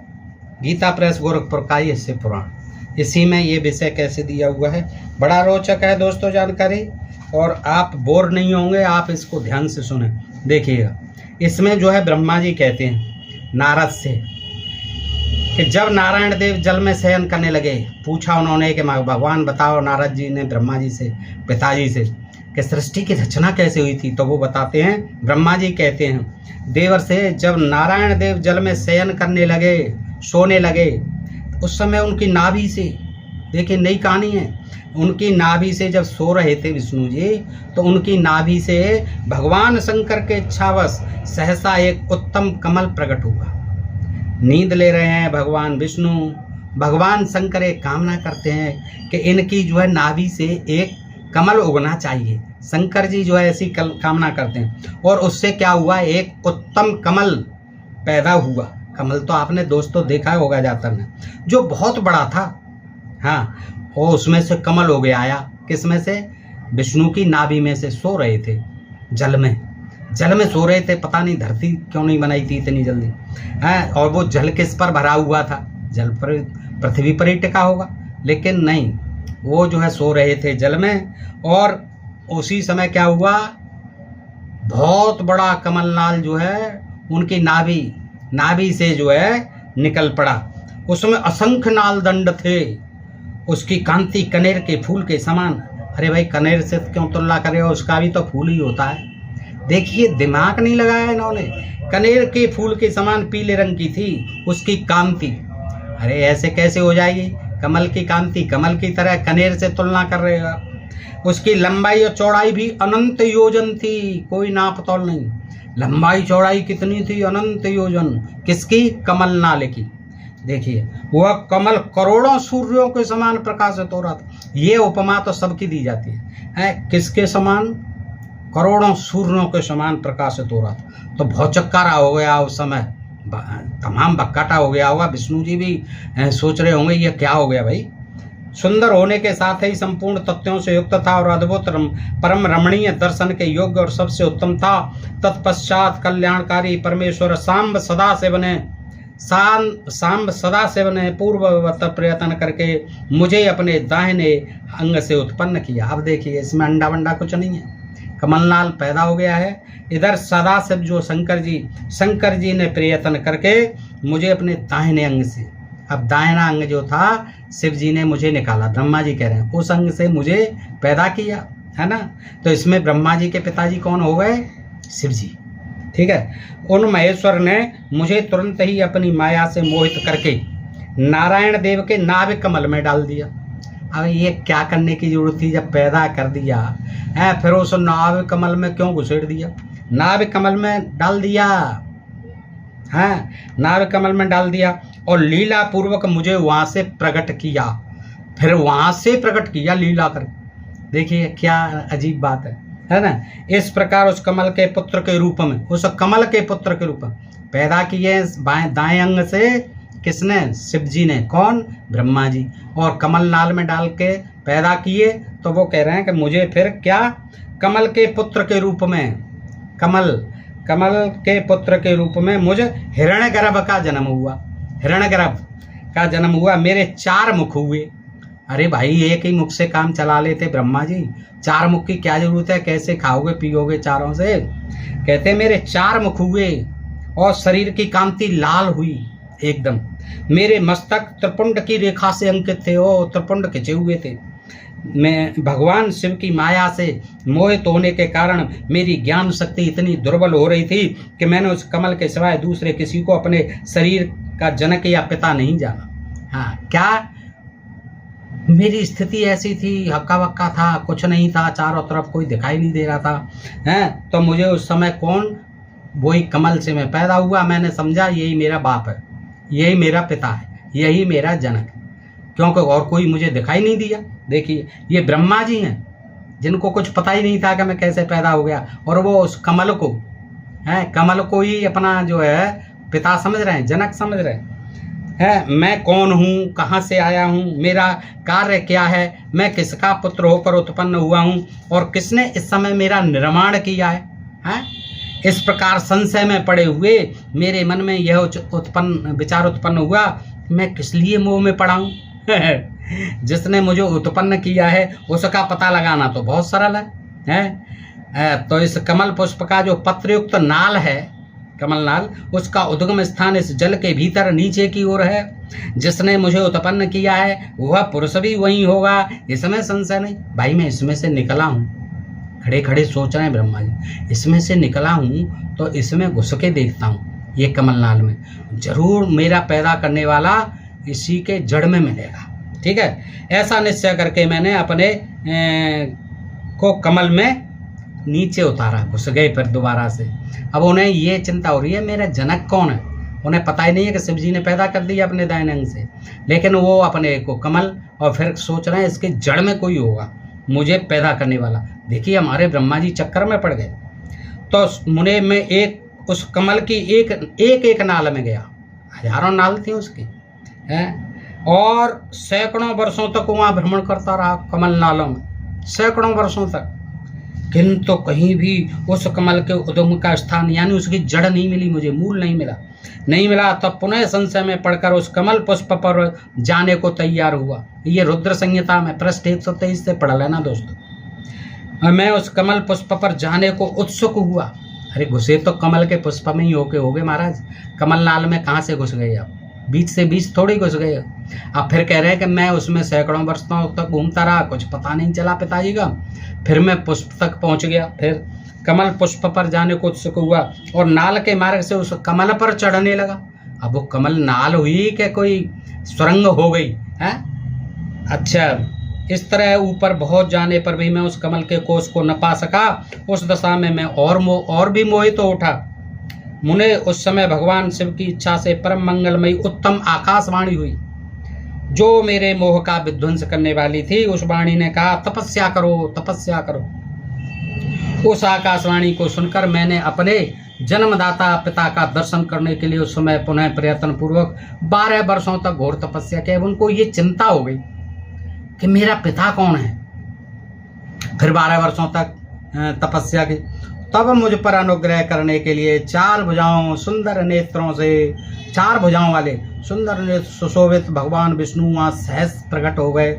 गीता प्रेस गोरखपुर का ही इससे पुराण, इसी में ये विषय कैसे दिया हुआ है। बड़ा रोचक है दोस्तों जानकारी, और आप बोर नहीं होंगे, आप इसको ध्यान से सुने देखिएगा। इसमें जो है ब्रह्मा जी कहते हैं नारद से कि जब नारायण देव जल में शयन करने लगे, पूछा उन्होंने कि भगवान बताओ, नारद जी ने ब्रह्मा जी से, पिताजी से, कि सृष्टि की रचना कैसे हुई थी। तो वो बताते हैं, ब्रह्मा जी कहते हैं देवर से, जब नारायण देव जल में शयन करने लगे, सोने लगे, उस समय उनकी नाभि से, देखिए नई कहानी है, उनकी नाभि से जब सो रहे थे विष्णु जी, तो उनकी नाभि से भगवान शंकर के इच्छावश सहसा एक उत्तम कमल प्रकट हुआ। नींद ले रहे हैं भगवान विष्णु, भगवान शंकर एक कामना करते हैं कि इनकी जो है नाभि से एक कमल उगना चाहिए। शंकर जी जो है ऐसी कामना करते हैं, और उससे क्या हुआ, एक उत्तम कमल पैदा हुआ। कमल तो आपने दोस्तों देखा होगा जातर में, जो बहुत बड़ा था, हाँ, और उसमें से कमल हो गया आया। किस में से, विष्णु की नाभि में से। सो रहे थे जल में सो रहे थे, पता नहीं धरती क्यों नहीं बनाई थी इतनी जल्दी, है। और वो जल किस पर भरा हुआ था, जल पर, पृथ्वी पर ही टिका होगा, लेकिन नहीं, वो जो है सो रहे थे जल में। और उसी समय क्या हुआ, बहुत बड़ा कमलनाल जो है उनकी नाभि से जो है निकल पड़ा। उसमें असंख्य नाल दंड थे, उसकी कांति कनेर के फूल के समान। अरे भाई, कनेर से क्यों तुलना करे, उसका भी तो फूल ही होता है। देखिए दिमाग नहीं लगाया इन्होंने। कनेर के फूल के समान पीले रंग की थी उसकी कांति। अरे ऐसे कैसे हो जाएगी, कमल की कांति कमल की तरह, कनेर से तुलना कर रहे हो। उसकी लंबाई और चौड़ाई भी अनंत योजन थी, कोई नाप तोल नहीं। लंबाई चौड़ाई कितनी थी, अनंत योजन। किसकी, कमल नाले की। देखिए वह कमल करोड़ों सूर्यों के समान प्रकाशित हो रहा था। ये उपमा तो सबकी दी जाती है, किसके समान, करोड़ों सूर्यों के समान प्रकाशित हो रहा था। तो भौचक्कारा हो गया उस समय, तमाम भक्काटा हो गया होगा। विष्णु जी भी सोच रहे होंगे ये क्या हो गया भाई। सुंदर होने के साथ ही संपूर्ण तथ्यों से युक्त था और अद्भुत परम रमणीय दर्शन के योग्य और सबसे उत्तम था। तत्पश्चात कल्याणकारी परमेश्वर सांब सदा शिव ने पूर्ववत प्रयत्न करके मुझे अपने दाहिने अंग से उत्पन्न किया। अब देखिए इसमें अंडा वंडा कुछ नहीं है, कमलनाल पैदा हो गया है। इधर सदाशिव जो शंकर जी ने प्रयत्न करके मुझे अपने दाहिने अंग से, अब दाहिना अंग जो था शिव जी ने मुझे निकाला, ब्रह्मा जी कह रहे हैं, उस अंग से मुझे पैदा किया, है ना। तो इसमें ब्रह्मा जी के पिताजी कौन हो गए? शिव जी, ठीक है। उन महेश्वर ने मुझे तुरंत ही अपनी माया से मोहित करके नारायण देव के नाभिक कमल में डाल दिया। अब ये क्या करने की जरूरत थी? जब पैदा कर दिया है फिर उस नाभिक कमल में क्यों घुसेड़ दिया? नाभिक कमल में डाल दिया, हाँ, नाभिक कमल में डाल दिया और लीला पूर्वक मुझे वहां से प्रकट किया, फिर वहां से प्रकट किया लीला कर। देखिए क्या अजीब बात है ना। इस प्रकार उस कमल के पुत्र के रूप में, उस कमल के पुत्र के रूप में पैदा किए दाएं अंग से किसने? शिव जी ने। कौन? ब्रह्मा जी। और कमल नाल में डाल के पैदा किए। तो वो कह रहे हैं कि मुझे फिर क्या? कमल के पुत्र के रूप में, कमल के पुत्र के रूप में मुझे हिरण्यगर्भ का जन्म हुआ। हिरण्यगर्भ का जन्म हुआ। मेरे 4 मुख हुए। अरे भाई एक ही मुख से काम चला लेते ब्रह्मा जी, 4 मुख की क्या जरूरत है? कैसे खाओगे पियोगे चारों से? कहते मेरे 4 मुख हुए और शरीर की कांति लाल हुई एकदम। मेरे मस्तक त्रिपुंड की रेखा से अंकित थे, ओ त्रिपुंड खिंचे हुए थे। मैं भगवान शिव की माया से मोहित होने के कारण मेरी ज्ञान शक्ति इतनी दुर्बल हो रही थी कि मैंने उस कमल के सिवाय दूसरे किसी को अपने शरीर का जनक या पिता नहीं जाना। हाँ, क्या मेरी स्थिति ऐसी थी, हक्का बक्का था, कुछ नहीं था, चारों तरफ कोई दिखाई नहीं दे रहा था, हैं। तो मुझे उस समय कौन? वही कमल से मैं पैदा हुआ। मैंने समझा यही मेरा बाप है, यही मेरा पिता है, यही मेरा जनक है, क्योंकि और कोई मुझे दिखाई नहीं दिया। देखिए ये ब्रह्मा जी हैं जिनको कुछ पता ही नहीं था कि मैं कैसे पैदा हो गया, और वो उस कमल को, हैं, कमल को ही अपना जो है पिता समझ रहे हैं, जनक समझ रहे हैं। मैं कौन हूँ, कहाँ से आया हूँ, मेरा कार्य क्या है, मैं किसका पुत्र होकर उत्पन्न हुआ हूँ और किसने इस समय मेरा निर्माण किया है, हैं? इस प्रकार संशय में पड़े हुए मेरे मन में यह विचार उत्पन्न हुआ, मैं किस लिए मोह में पड़ा हूँ? जिसने मुझे उत्पन्न किया है उसका पता लगाना तो बहुत सरल है। तो इस कमल पुष्प का जो पत्रयुक्त नाल है, कमल नाल, उसका उद्गम स्थान इस जल के भीतर नीचे की ओर है। जिसने मुझे उत्पन्न किया है वह पुरुष भी वही होगा, इसमें संशय नहीं। भाई मैं इसमें से निकला हूँ, खड़े खड़े सोच रहे हैं ब्रह्मा जी, इसमें से निकला हूँ तो इसमें घुस के देखता हूँ, ये कमलनाल में जरूर मेरा पैदा करने वाला इसी के जड़ में मिलेगा। ठीक है, ऐसा निश्चय करके मैंने अपने को कमल में नीचे उतारा, घुस गए फिर दोबारा से। अब उन्हें ये चिंता हो रही है मेरा जनक कौन है। उन्हें पता ही नहीं है कि शिव जी ने पैदा कर दिया अपने दाहिने अंग से, लेकिन वो अपने को कमल और फिर सोच रहे हैं इसके जड़ में कोई होगा मुझे पैदा करने वाला। देखिए हमारे ब्रह्मा जी चक्कर में पड़ गए। तो मुने में एक उस कमल की एक नाल में गया, हजारों नाल थी उसकी, है, और सैकड़ों वर्षों तक वहाँ भ्रमण करता रहा कमल नालों में, सैकड़ों वर्षों तक, किंतु कहीं भी उस कमल के उद्गम का स्थान यानी उसकी जड़ नहीं मिली, मुझे मूल नहीं मिला। तब पुनः संशय में पड़कर उस कमल पुष्प पर जाने को तैयार हुआ। ये रुद्र संहिता में पृष्ठ 123 से पढ़ लेना दोस्तों। मैं उस कमल पुष्प पर जाने को उत्सुक हुआ। अरे घुसे तो कमल के पुष्प में ही होगे महाराज, कमल नाल में कहाँ से घुस गए? आप बीच से बीच थोड़ी घुस गए। अब फिर कह रहे हैं कि मैं उसमें सैकड़ों वर्षों तक घूमता रहा, कुछ पता नहीं चला पिताजी का। फिर मैं पुष्प तक पहुंच गया, फिर कमल पुष्प पर जाने को उत्सुक हुआ और नाल के मार्ग से उस कमल पर चढ़ने लगा। अब वो कमल नाल हुई कि कोई सुरंग हो गई है? अच्छा, इस तरह ऊपर बहुत जाने पर भी मैं उस कमल के कोष को न पा सका। उस दशा में मैं और भी मोहित हो उठा। मुने उस समय भगवान शिव की इच्छा से परम मंगलमयी उत्तम आकाशवाणी हुई, जो मेरे मोह का विध्वंस करने वाली थी। उस वाणी ने कहा तपस्या करो, तपस्या करो। उस आकाशवाणी को सुनकर मैंने अपने जन्मदाता पिता का दर्शन करने के लिए उस समय पुनः प्रयत्न पूर्वक 12 वर्षों तक घोर तपस्या की। उनको ये चिंता हो गई कि मेरा पिता कौन है। फिर 12 वर्षों तक तपस्या की तब मुझ पर अनुग्रह करने के लिए चार भुजाओं सुंदर नेत्रों से, चार भुजाओं वाले सुंदर नेत्र सुशोभित भगवान विष्णु वहाँ सहज प्रकट हो गए।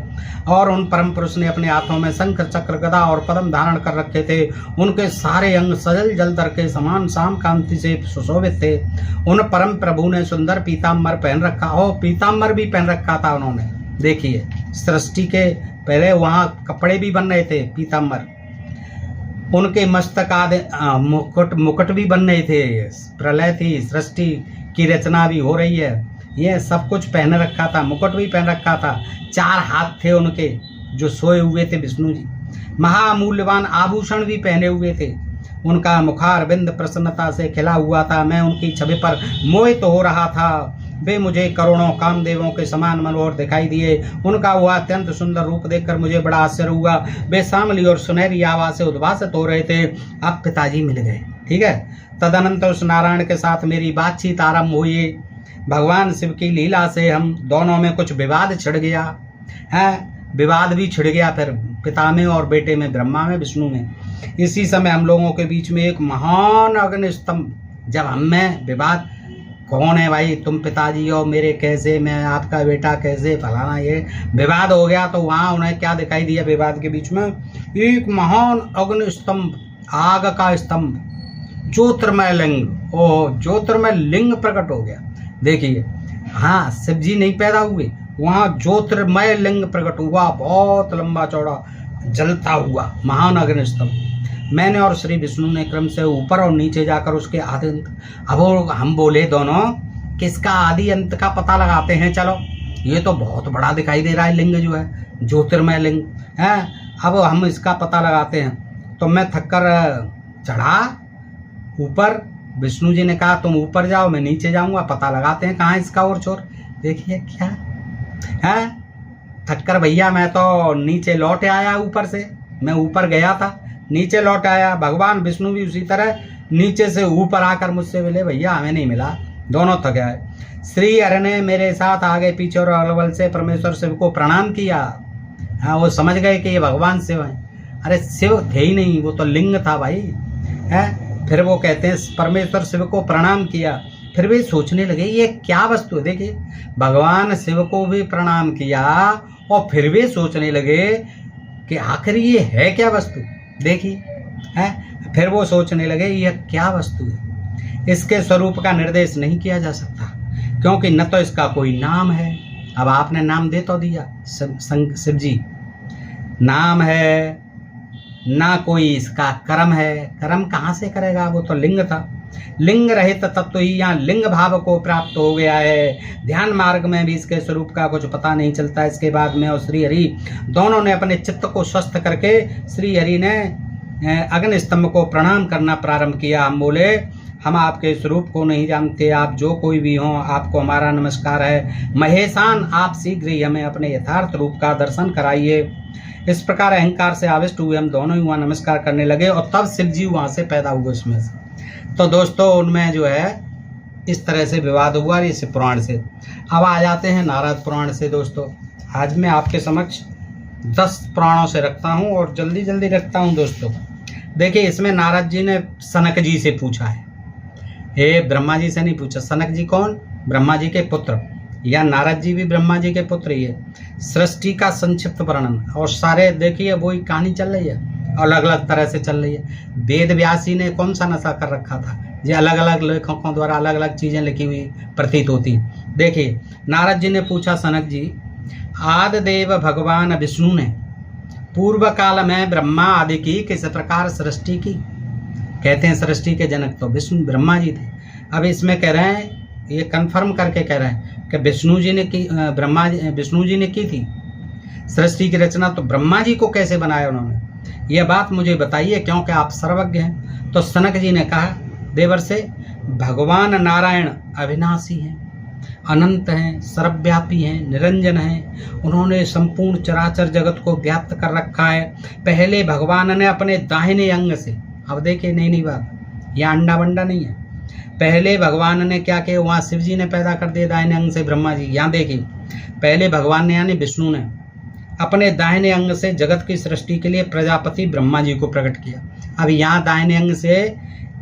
और उन परम पुरुष ने अपने हाथों में शंख चक्र गदा और पद्म धारण कर रखे थे। उनके सारे अंग सजल जलधर के समान शाम कांति से सुशोभित थे। उन परम प्रभु ने सुंदर पीताम्बर पहन रखा हो, पीताम्बर भी पहन रखा था उन्होंने। देखिए सृष्टि के पहले वहाँ कपड़े भी बन रहे थे पीताम्बर, उनके मस्तक आदि मुकुट भी बन रहे थे। प्रलय थी, सृष्टि की रचना भी हो रही है, ये सब कुछ पहन रखा था, मुकुट भी पहन रखा था। चार हाथ थे उनके जो सोए हुए थे विष्णु जी। महामूल्यवान आभूषण भी पहने हुए थे। उनका मुखारविंद प्रसन्नता से खिला हुआ था। मैं उनकी छवि पर मोहित हो रहा था। वे मुझे करोड़ों कामदेवों के समान मनोहर दिखाई दिए। उनका वह अत्यंत सुंदर रूप देखकर मुझे बड़ा आश्चर्य हुआ। वे सांवली और सुनहरी आवाज से उद्भासित हो रहे थे। अब पिताजी मिल गए, ठीक है। तदनंतर उस नारायण के साथ मेरी बातचीत आरंभ हुई। भगवान शिव की लीला से हम दोनों में कुछ विवाद छिड़ गया है, विवाद भी छिड़ गया फिर पिता में और बेटे में, ब्रह्मा में विष्णु में। इसी समय हम लोगों के बीच में एक महान अग्निस्तंभ, जब हम में विवाद, कौन है भाई, तुम पिताजी हो मेरे कैसे, मैं आपका बेटा कैसे, फलाना, ये विवाद हो गया। तो वहाँ उन्हें क्या दिखाई दिया विवाद के बीच में? एक महान अग्नि स्तंभ, आग का स्तंभ, ज्योतिर्मय लिंग। ओह, ज्योतिर्मय लिंग प्रकट हो गया। देखिए, हाँ, शिव जी नहीं पैदा हुए, वहाँ ज्योतिर्मय लिंग प्रकट हुआ, बहुत लंबा चौड़ा जलता हुआ महान अग्नि स्तंभ। मैंने और श्री विष्णु ने क्रम से ऊपर और नीचे जाकर उसके आदि अंत, अब हम बोले दोनों किसका आदि अंत का पता लगाते हैं। चलो, ये तो बहुत बड़ा दिखाई दे रहा है लिंग जो है, ज्योतिर्मय लिंग है। अब हम इसका पता लगाते हैं। तो मैं थककर चढ़ा ऊपर। विष्णु जी ने कहा तुम ऊपर जाओ, मैं नीचे जाऊंगा, पता लगाते हैं कहाँ इसका और छोर। देखिए क्या है, थककर भैया मैं तो नीचे लौट आया। ऊपर से मैं ऊपर गया था, नीचे लौट आया। भगवान विष्णु भी उसी तरह नीचे से ऊपर आकर मुझसे मिले। भैया हमें नहीं मिला, दोनों थक गए। श्री हरि ने मेरे साथ आगे पीछे और अलवल से परमेश्वर शिव को प्रणाम किया। हाँ, वो समझ गए कि ये भगवान शिव हैं। अरे शिव थे ही नहीं, वो तो लिंग था भाई, है। फिर वो कहते हैं परमेश्वर शिव को प्रणाम किया। फिर वे सोचने लगे ये क्या वस्तु है। देखिए, भगवान शिव को भी प्रणाम किया और फिर वे सोचने लगे कि आखिर ये है क्या वस्तु। देखिए, है, फिर वो सोचने लगे यह क्या वस्तु है। इसके स्वरूप का निर्देश नहीं किया जा सकता, क्योंकि न तो इसका कोई नाम है। अब आपने नाम दे तो दिया, शिव जी नाम है, ना कोई इसका कर्म है। कर्म कहाँ से करेगा, वो तो लिंग था। लिंग रहित तत्व ही यहाँ लिंग भाव को प्राप्त हो गया है। ध्यान मार्ग में भी इसके स्वरूप का कुछ पता नहीं चलता। इसके बाद में और श्री हरि दोनों ने अपने चित्त को स्वस्थ करके श्री हरि ने अग्नि स्तंभ को प्रणाम करना प्रारंभ किया। हम बोले हम आपके स्वरूप को नहीं जानते, आप जो कोई भी हों आपको हमारा नमस्कार है। महेशान, आप शीघ्र ही हमें अपने यथार्थ रूप का दर्शन कराइए। इस प्रकार अहंकार से आविष्ट हुए हम दोनों ही वहाँ नमस्कार करने लगे और तब शिव जी वहाँ से पैदा हुए उसमें से। तो दोस्तों, उनमें जो है इस तरह से विवाद हुआ इस पुराण से। अब आ जाते हैं नारद पुराण से। दोस्तों, आज मैं आपके समक्ष 10 पुराणों से रखता हूँ और जल्दी जल्दी रखता हूँ। दोस्तों देखिए, इसमें नारद जी ने सनक जी से पूछा है, हे ब्रह्मा जी से नहीं पूछा। सनक जी कौन? ब्रह्मा जी के पुत्र, या नारद जी भी ब्रह्मा जी के पुत्र ही है। सृष्टि का संक्षिप्त वर्णन और सारे देखिए वही कहानी चल रही है, अलग अलग तरह से चल रही है। वेद व्यासी ने कौन सा नशा कर रखा था, ये अलग अलग लेखकों द्वारा अलग अलग चीज़ें लिखी हुई प्रतीत होती। देखिए, नारद जी ने पूछा, सनक जी, आदि देव भगवान विष्णु ने पूर्व काल में ब्रह्मा आदि की किस प्रकार सृष्टि की? कहते हैं सृष्टि के जनक तो विष्णु ब्रह्मा जी थे। अब इसमें कह रहे हैं, ये कंफर्म करके कह रहे हैं कि विष्णु जी ने की, विष्णु जी ने की थी सृष्टि की रचना। तो ब्रह्मा जी को कैसे बनाया उन्होंने, यह बात मुझे बताइए, क्योंकि आप सर्वज्ञ हैं। तो सनक जी ने कहा देवर से, भगवान नारायण अविनाशी हैं, अनंत हैं, सर्वव्यापी हैं, निरंजन हैं। उन्होंने संपूर्ण चराचर जगत को व्याप्त कर रखा है। पहले भगवान ने अपने दाहिने अंग से, अब देखिए नई बात, यह अंडा बंडा नहीं है। पहले भगवान ने क्या किया, वहाँ शिव जी ने पैदा कर दिए दाहिने अंग से ब्रह्मा जी। यहाँ देखिए, पहले भगवान ने यानी विष्णु ने अपने दाहिने अंग से जगत की सृष्टि के लिए प्रजापति ब्रह्मा जी को प्रकट किया। अब यहाँ दाहिने अंग से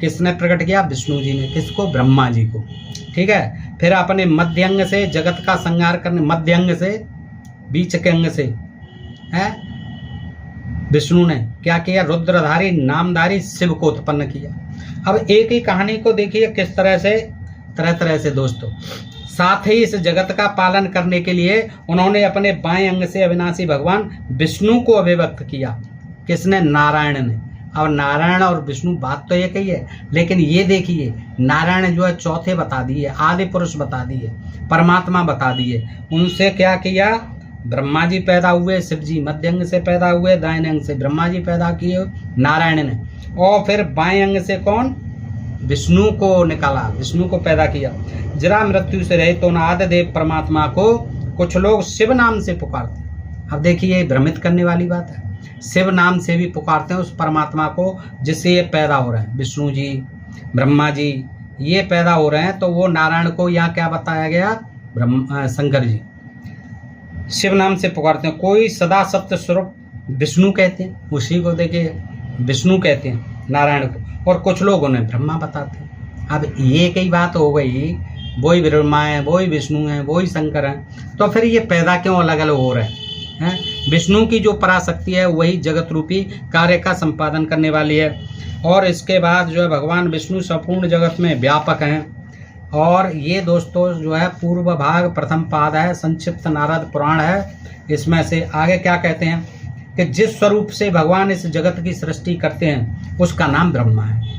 किसने प्रकट किया? विष्णु जी ने। किसको? ब्रह्मा जी को। ठीक है। फिर अपने मध्य अंग से जगत का संहार करने, मध्य अंग से, बीच के अंग से है विष्णु ने क्या किया? रुद्रधारी नामधारी शिव को उत्पन्न किया। अब एक ही कहानी को देखिए किस तरह से, तरह तरह से दोस्तों। साथ ही इस जगत का पालन करने के लिए उन्होंने अपने बाएं अंग से अविनाशी भगवान विष्णु को अभिव्यक्त किया। किसने? नारायण ने। अब नारायण और विष्णु बात तो एक ही है, लेकिन ये देखिए नारायण जो है चौथे बता दिए, आदि पुरुष बता दिए, परमात्मा बता दिए। उनसे क्या किया? ब्रह्मा जी पैदा हुए, शिव जी मध्य अंग से पैदा हुए, दाहिने अंग से ब्रह्मा जी पैदा किए नारायण ने, और फिर बाएं अंग से कौन? विष्णु को निकाला, विष्णु को पैदा किया। जरा मृत्यु से रहित तो आदिदेव परमात्मा को कुछ लोग शिव नाम से पुकारते हैं। अब देखिए भ्रमित करने वाली बात है, शिव नाम से भी पुकारते हैं उस परमात्मा को जिससे ये पैदा हो रहे हैं। विष्णु जी, ब्रह्मा जी ये पैदा हो रहे हैं, तो वो नारायण को यहाँ क्या बताया गया? शंकर जी शिव नाम से पुकारते हैं। कोई सदा सत्य स्वरूप विष्णु कहते हैं, उसी को देखिए विष्णु कहते हैं नारायण को, और कुछ लोग उन्हें ब्रह्मा बताते हैं। अब ये कई बात हो गई, वही ब्रह्मा है, वही विष्णु है, वही शंकर है, तो फिर ये पैदा क्यों अलग अलग हो रहे हैं? विष्णु की जो पराशक्ति है वही जगत रूपी कार्य का संपादन करने वाली है, और इसके बाद जो है भगवान विष्णु संपूर्ण जगत में व्यापक हैं। और ये दोस्तों जो है पूर्व भाग प्रथम पाद है, संक्षिप्त नारद पुराण है। इसमें से आगे क्या कहते हैं कि जिस स्वरूप से भगवान इस जगत की सृष्टि करते हैं उसका नाम ब्रह्मा है।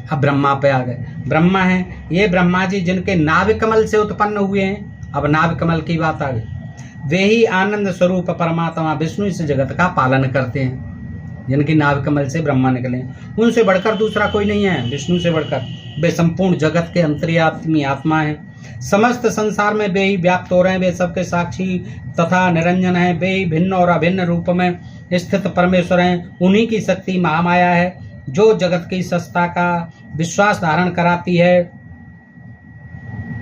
अब ब्रह्मा पे आ गए। ब्रह्मा है ये ब्रह्मा जी जिनके नाभि कमल से उत्पन्न हुए हैं। अब नाभि कमल की बात आ गई। वे ही आनंद स्वरूप परमात्मा विष्णु इस जगत का पालन करते हैं, जिनकी नाभि कमल से ब्रह्मा निकले। उनसे बढ़कर दूसरा कोई नहीं है, विष्णु से बढ़कर। वे संपूर्ण जगत के अंतर्यामी आत्मा हैं। समस्त संसार में वे ही व्याप्त हो रहे हैं। वे सबके साक्षी तथा निरंजन हैं। वे ही भिन्न और अभिन्न रूप में स्थित परमेश्वर हैं। उन्हीं की शक्ति महामाया है जो जगत की सत्ता का विश्वास धारण कराती है।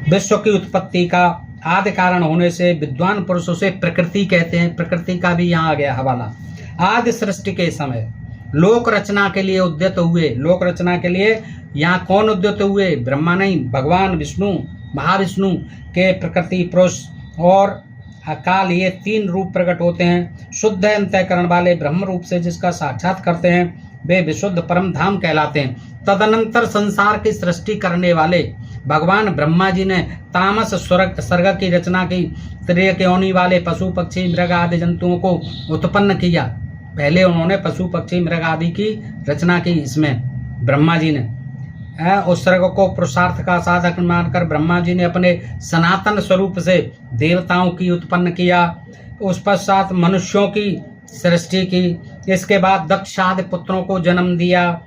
विश्व की उत्पत्ति का आदि कारण होने से विद्वान पुरुषों से प्रकृति कहते हैं। प्रकृति का भी यहाँ आ गया हवाला। आदि सृष्टि के समय लोक रचना के लिए उद्यत हुए। लोक रचना के लिए यहाँ कौन उद्यत हुए? ब्रह्मा नहीं, भगवान विष्णु, महाविष्णु के प्रकृति, पुरुष और अकाल ये तीन रूप प्रकट होते हैं। शुद्ध अंतःकरण वाले ब्रह्म रूप से जिसका साक्षात करते हैं वे विशुद्ध परम धाम कहलाते हैं। तदनंतर संसार की सृष्टि करने वाले भगवान ब्रह्मा जी ने तामस स्वर्ग की रचना की। त्रिय के योनि वाले पशु पक्षी मृग आदि जंतुओं को उत्पन्न किया। पहले उन्होंने पशु पक्षी मृग आदि की रचना की। इसमें ब्रह्मा जी ने उस स्वर्ग को पुरुषार्थ का साधक मानकर ब्रह्मा जी ने अपने सनातन स्वरूप से देवताओं की उत्पन्न किया। उस पश्चात मनुष्यों की सृष्टि की। इसके बाद दक्ष आदि पुत्रों को जन्म दिया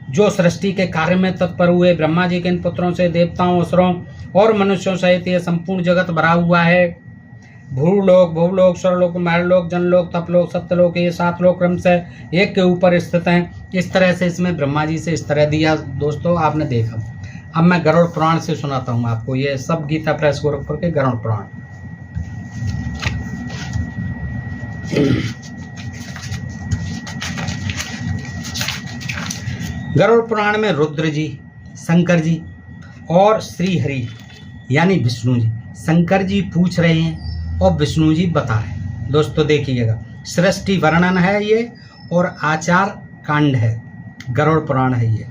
जो सृष्टि के कार्य में तत्पर हुए। ब्रह्मा जी के इन पुत्रों से देवताओं, असुरों और मनुष्यों सहित यह संपूर्ण जगत भरा हुआ है। भूलोक, भूलोक, स्वरलोक, महरलोक, जनलोक, तपलोक, सत्यलोक, ये 7 लोक क्रम से एक के ऊपर स्थित हैं। इस तरह से इसमें ब्रह्मा जी से इस तरह दिया। दोस्तों आपने देखा। अब मैं गरुड़ पुराण से सुनाता हूँ आपको। ये सब गीता प्रेस गोरखपुर के गरुड़ पुराण। गरुड़ पुराण में रुद्र जी, शंकर जी और श्री हरि यानी विष्णु जी, शंकर जी पूछ रहे हैं और विष्णु जी बता रहे हैं। दोस्तों देखिएगा, सृष्टि वर्णन है ये और आचार कांड है, गरुड़ पुराण है ये।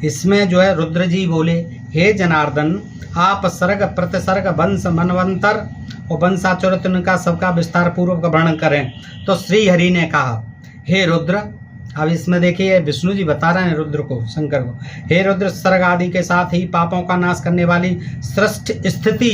इसमें जो है रुद्र जी बोले, हे जनार्दन, आप सर्ग प्रतिसर्ग वंश मनवंतर और वंशाचरित्र का सबका विस्तार पूर्वक वर्णन करें। तो श्री हरि ने कहा, हे रुद्र, अब इसमें देखिए विष्णु जी बता रहे हैं रुद्र को, शंकर को, हे रुद्र, सर्ग आदि के साथ ही पापों का नाश करने वाली सृष्टि स्थिति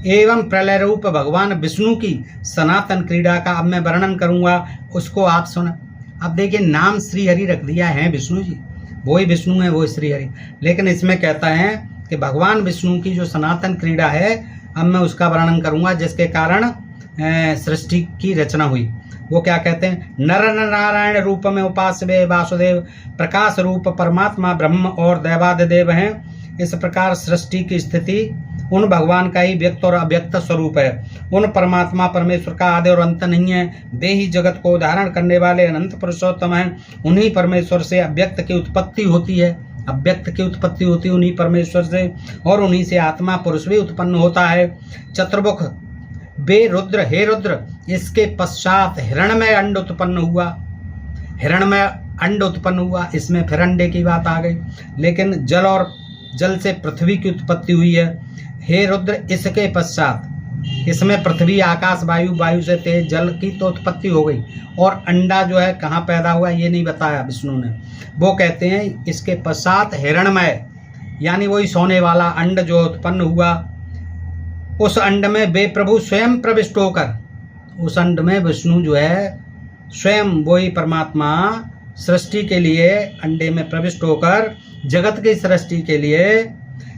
एवं प्रलय रूप भगवान विष्णु की सनातन क्रीड़ा का अब मैं वर्णन करूंगा, उसको आप सुना। अब देखिए नाम श्री हरि रख दिया है विष्णु जी, वही विष्णु है वही श्री हरि, लेकिन इसमें कहता है कि भगवान विष्णु की जो सनातन क्रीड़ा है अब मैं उसका वर्णन करूंगा जिसके कारण सृष्टि की रचना हुई। वो क्या कहते हैं, नर नारायण रूप में उपास्य वासुदेव प्रकाश रूप परमात्मा ब्रह्म और दैवादिदेव हैं। इस प्रकार सृष्टि की स्थिति उन भगवान का ही व्यक्त और अव्यक्त स्वरूप है। उन परमात्मा परमेश्वर का आदि और अंत नहीं है। वे ही जगत को धारण करने वाले अनंत पुरुषोत्तम हैं। उन्हीं परमेश्वर से अव्यक्त की उत्पत्ति होती है, अव्यक्त की उत्पत्ति होती है उन्हीं परमेश्वर से, और उन्हीं से आत्मा पुरुष भी उत्पन्न होता है। चतुर्मुख बे रुद्र, हे रुद्र, इसके पश्चात हिरण्मय अंड उत्पन्न हुआ। हिरण्मय अंड उत्पन्न हुआ, इसमें फिर अंडे की बात आ गई। लेकिन जल और जल से पृथ्वी की उत्पत्ति हुई है। हे रुद्र, इसके पश्चात इसमें पृथ्वी, आकाश, वायु, वायु से तेज, जल की तो उत्पत्ति हो गई, और अंडा जो है कहाँ पैदा हुआ ये नहीं बताया विष्णु ने। वो कहते हैं इसके पश्चात हिरण्मय यानी वही सोने वाला अंड जो उत्पन्न हुआ, उस अंड में वे प्रभु स्वयं प्रविष्ट होकर, उस अंड में विष्णु जो है स्वयं वही परमात्मा सृष्टि के लिए अंडे में प्रविष्ट होकर जगत की सृष्टि के लिए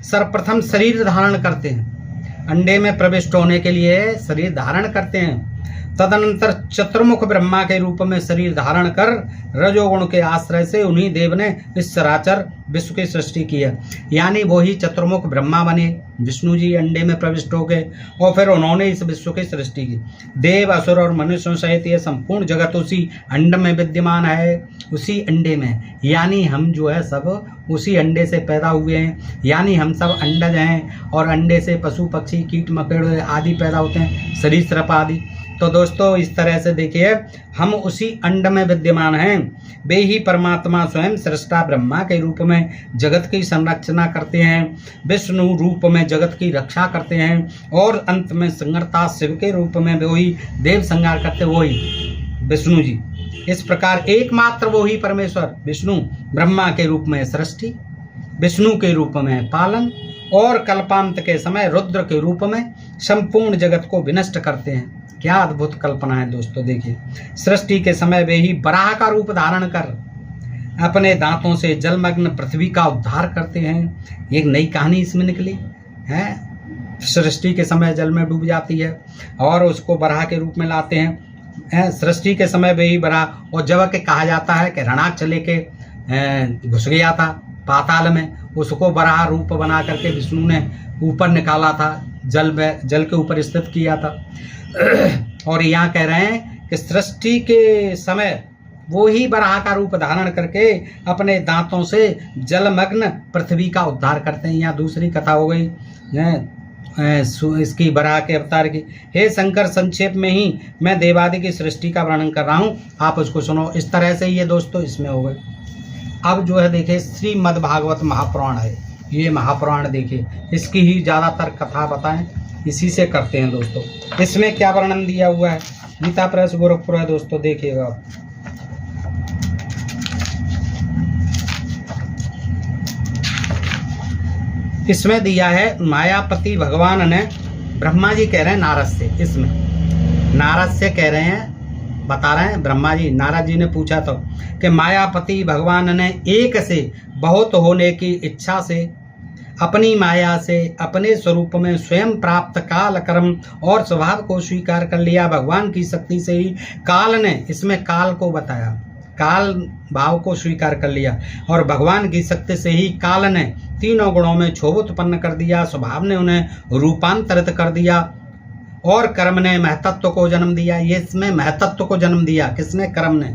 सर्वप्रथम शरीर धारण करते हैं। अंडे में प्रविष्ट होने के लिए शरीर धारण करते हैं। तदनंतर चतुर्मुख ब्रह्मा के रूप में शरीर धारण कर रजोगुण के आश्रय से उन्हीं देव ने इस चराचर विश्व की सृष्टि की है। यानी वही चतुर्मुख ब्रह्मा बने विष्णु जी अंडे में प्रविष्ट हो गए, और फिर उन्होंने इस विश्व की सृष्टि की। देव, असुर और मनुष्यों सहित ये संपूर्ण जगत उसी अंड में विद्यमान है, उसी अंडे में। यानी हम जो है सब उसी अंडे से पैदा हुए हैं, यानी हम सब अंडज हैं, और अंडे से पशु पक्षी कीट मकोड़े आदि पैदा होते हैं, सरीसृप आदि। तो दोस्तों इस तरह से देखिए हम उसी अंड में विद्यमान हैं। वे ही परमात्मा स्वयं सृष्टा ब्रह्मा के रूप में जगत की संरचना करते हैं, विष्णु रूप में जगत की रक्षा करते हैं, और अंत में संहर्ता शिव के रूप में वही देव संहार करते वही विष्णु जी। इस प्रकार एकमात्र वही परमेश्वर विष्णु ब्रह्मा के रूप में सृष्टि, विष्णु के रूप में पालन, और कल्पांत के समय रुद्र के रूप में संपूर्ण जगत को विनष्ट करते हैं। क्या अद्भुत कल्पना है दोस्तों। देखिए सृष्टि के समय वे ही वराह का रूप धारण कर अपने दांतों से जलमग्न पृथ्वी का उद्धार करते हैं। एक नई कहानी इसमें निकली है। सृष्टि के समय जल में डूब जाती है और उसको वराह के रूप में लाते हैं। सृष्टि के समय वे ही वराह, और जब के कहा जाता है कि रणाक्ष लेके घुस गया था पाताल में, उसको वराह रूप बना करके विष्णु ने ऊपर निकाला था, जल के ऊपर स्थित किया था। और यहाँ कह रहे हैं कि सृष्टि के समय वो ही वराह का रूप धारण करके अपने दांतों से जलमग्न पृथ्वी का उद्धार करते हैं। यहाँ दूसरी कथा हो गई इसकी वराह के अवतार की। हे शंकर, संक्षेप में ही मैं देवादि की सृष्टि का वर्णन कर रहा हूँ, आप उसको सुनो। इस तरह से ये दोस्तों इसमें हो गए। अब जो है देखिए श्रीमद् भागवत महापुराण है, ये महापुराण देखिए, इसकी ही ज़्यादातर कथा बताएं, इसी से करते हैं दोस्तों। इसमें क्या वर्णन दिया हुआ है, गीता प्रेस गोरखपुर है दोस्तों, देखिएगा आप। इसमें दिया है मायापति भगवान ने, ब्रह्मा जी कह रहे हैं नारद से, इसमें नारद से कह रहे हैं, बता रहे हैं ब्रह्मा जी। नारद जी ने पूछा तो कि मायापति भगवान ने एक से बहुत होने की इच्छा से अपनी माया से अपने स्वरूप में स्वयं प्राप्त काल कर्म और स्वभाव को स्वीकार कर लिया। भगवान की शक्ति से ही काल ने, इसमें काल को बताया, काल भाव को स्वीकार कर लिया, और भगवान की शक्ति से ही काल ने तीनों गुणों में क्षोभ उत्पन्न कर दिया, स्वभाव ने उन्हें रूपांतरित कर दिया, और कर्म ने महतत्व को जन्म दिया। ये इसमें महतत्व को जन्म दिया किसने? कर्म ने।